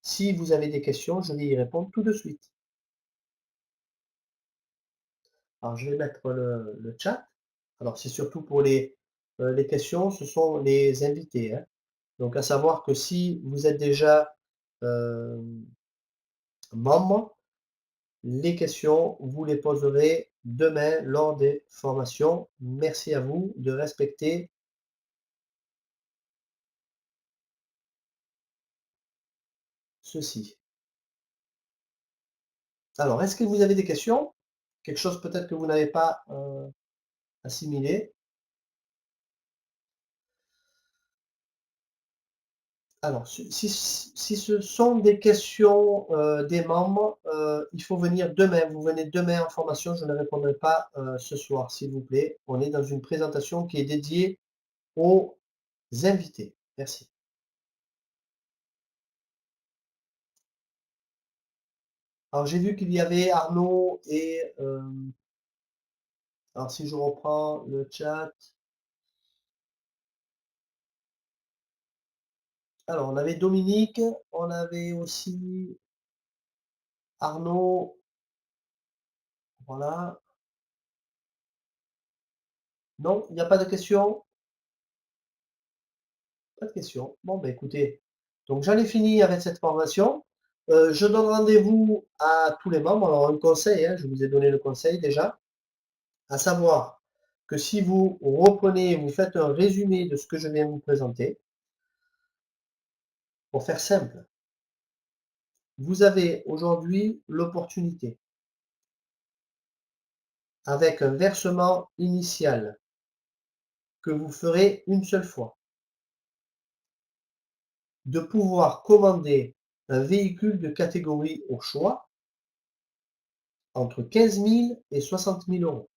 Si vous avez des questions, je vais y répondre tout de suite. Alors je vais mettre le chat. Alors c'est surtout pour les questions, ce sont les invités, hein. Donc à savoir que si vous êtes déjà, membre, les questions, vous les poserez demain lors des formations. Merci à vous de respecter ceci. Alors, est-ce que vous avez des questions? Quelque chose peut-être que vous n'avez pas, assimilé? Alors, si ce sont des questions, des membres, il faut venir demain. Vous venez demain en formation, je ne répondrai pas, ce soir, s'il vous plaît. On est dans une présentation qui est dédiée aux invités. Merci. Alors, j'ai vu qu'il y avait Arnaud et alors si je reprends le chat. Alors, on avait Dominique, on avait aussi Arnaud, voilà. Non, il n'y a pas de questions? Pas de questions. Bon, ben écoutez, donc j'en ai fini avec cette formation. Je donne rendez-vous à tous les membres. Alors, un conseil, hein, je vous ai donné le conseil déjà, à savoir que si vous reprenez, vous faites un résumé de ce que je viens de vous présenter, pour faire simple, vous avez aujourd'hui l'opportunité, avec un versement initial que vous ferez une seule fois, de pouvoir commander un véhicule de catégorie au choix entre 15 000 et 60 000 euros.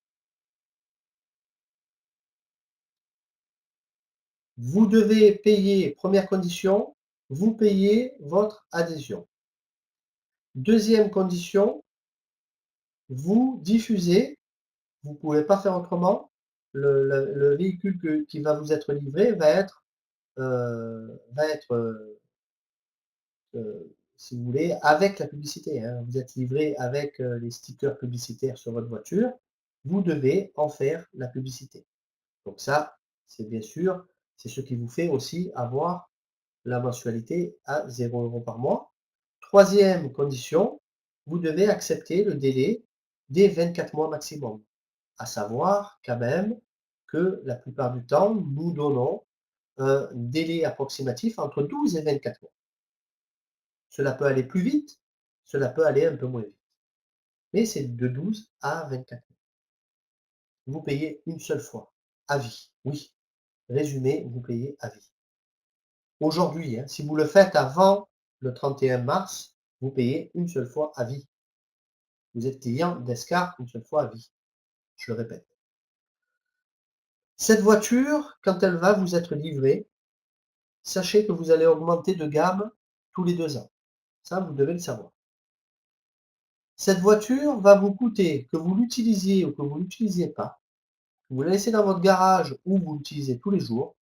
Vous devez payer, première condition, vous payez votre adhésion. Deuxième condition, vous diffusez, vous ne pouvez pas faire autrement, le véhicule qui va vous être livré va être si vous voulez, avec la publicité, hein. Vous êtes livré avec les stickers publicitaires sur votre voiture, vous devez en faire la publicité. Donc ça, c'est bien sûr, c'est ce qui vous fait aussi avoir la mensualité à 0 € par mois. Troisième condition, vous devez accepter le délai des 24 mois maximum. À savoir quand même que la plupart du temps, nous donnons un délai approximatif entre 12 et 24 mois. Cela peut aller plus vite, cela peut aller un peu moins vite. Mais c'est de 12 à 24 mois. Vous payez une seule fois, à vie. Oui, résumé, vous payez à vie. Aujourd'hui, hein, si vous le faites avant le 31 mars, vous payez une seule fois à vie. Vous êtes client d'Escar une seule fois à vie. Je le répète. Cette voiture, quand elle va vous être livrée, sachez que vous allez augmenter de gamme tous les 2 ans. Ça, vous devez le savoir. Cette voiture va vous coûter, que vous l'utilisiez ou que vous l'utilisiez pas, vous la laissez dans votre garage ou vous l'utilisez tous les jours,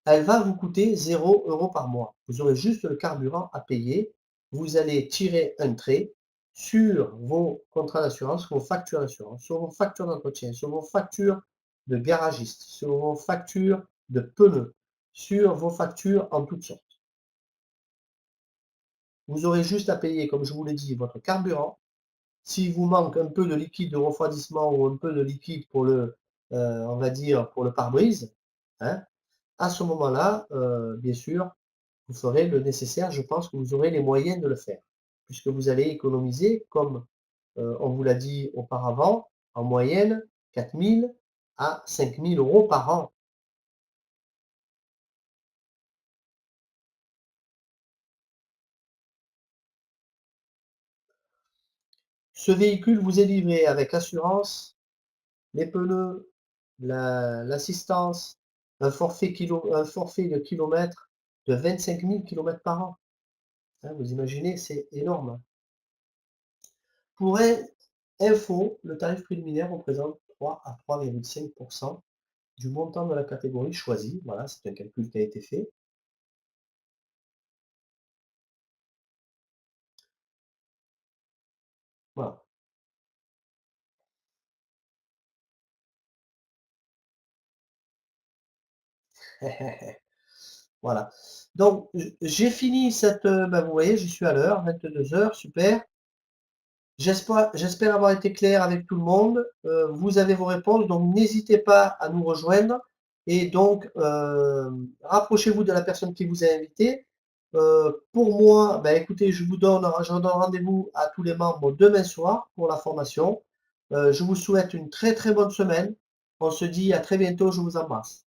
elle va vous coûter 0 € par mois. Vous aurez juste le carburant à payer. Vous allez tirer un trait sur vos contrats d'assurance, vos factures d'assurance, sur vos factures d'entretien, sur vos factures de garagiste, sur vos factures de pneus, sur vos factures en toutes sortes. Vous aurez juste à payer, comme je vous l'ai dit, votre carburant. S'il vous manque un peu de liquide de refroidissement ou un peu de liquide pour le, on va dire, pour le pare-brise, hein, à ce moment-là, bien sûr, vous ferez le nécessaire. Je pense que vous aurez les moyens de le faire, puisque vous allez économiser, comme on vous l'a dit auparavant, en moyenne 4 000 à 5 000 € par an. Ce véhicule vous est livré avec assurance, les pneus, l'assistance, un forfait de kilomètres de 25 000 kilomètres par an. Hein, vous imaginez, c'est énorme. Pour info, le tarif préliminaire représente 3 à 3,5% du montant de la catégorie choisie. Voilà, c'est un calcul qui a été fait. Voilà. Voilà. Donc, j'ai fini cette, ben, vous voyez, j'y suis à l'heure, 22 h, super. J'espère avoir été clair avec tout le monde. Vous avez vos réponses, donc n'hésitez pas à nous rejoindre. Et donc, rapprochez-vous de la personne qui vous a invité. Pour moi, ben, écoutez, je donne rendez-vous à tous les membres demain soir pour la formation. Je vous souhaite une très très bonne semaine. On se dit à très bientôt. Je vous embrasse.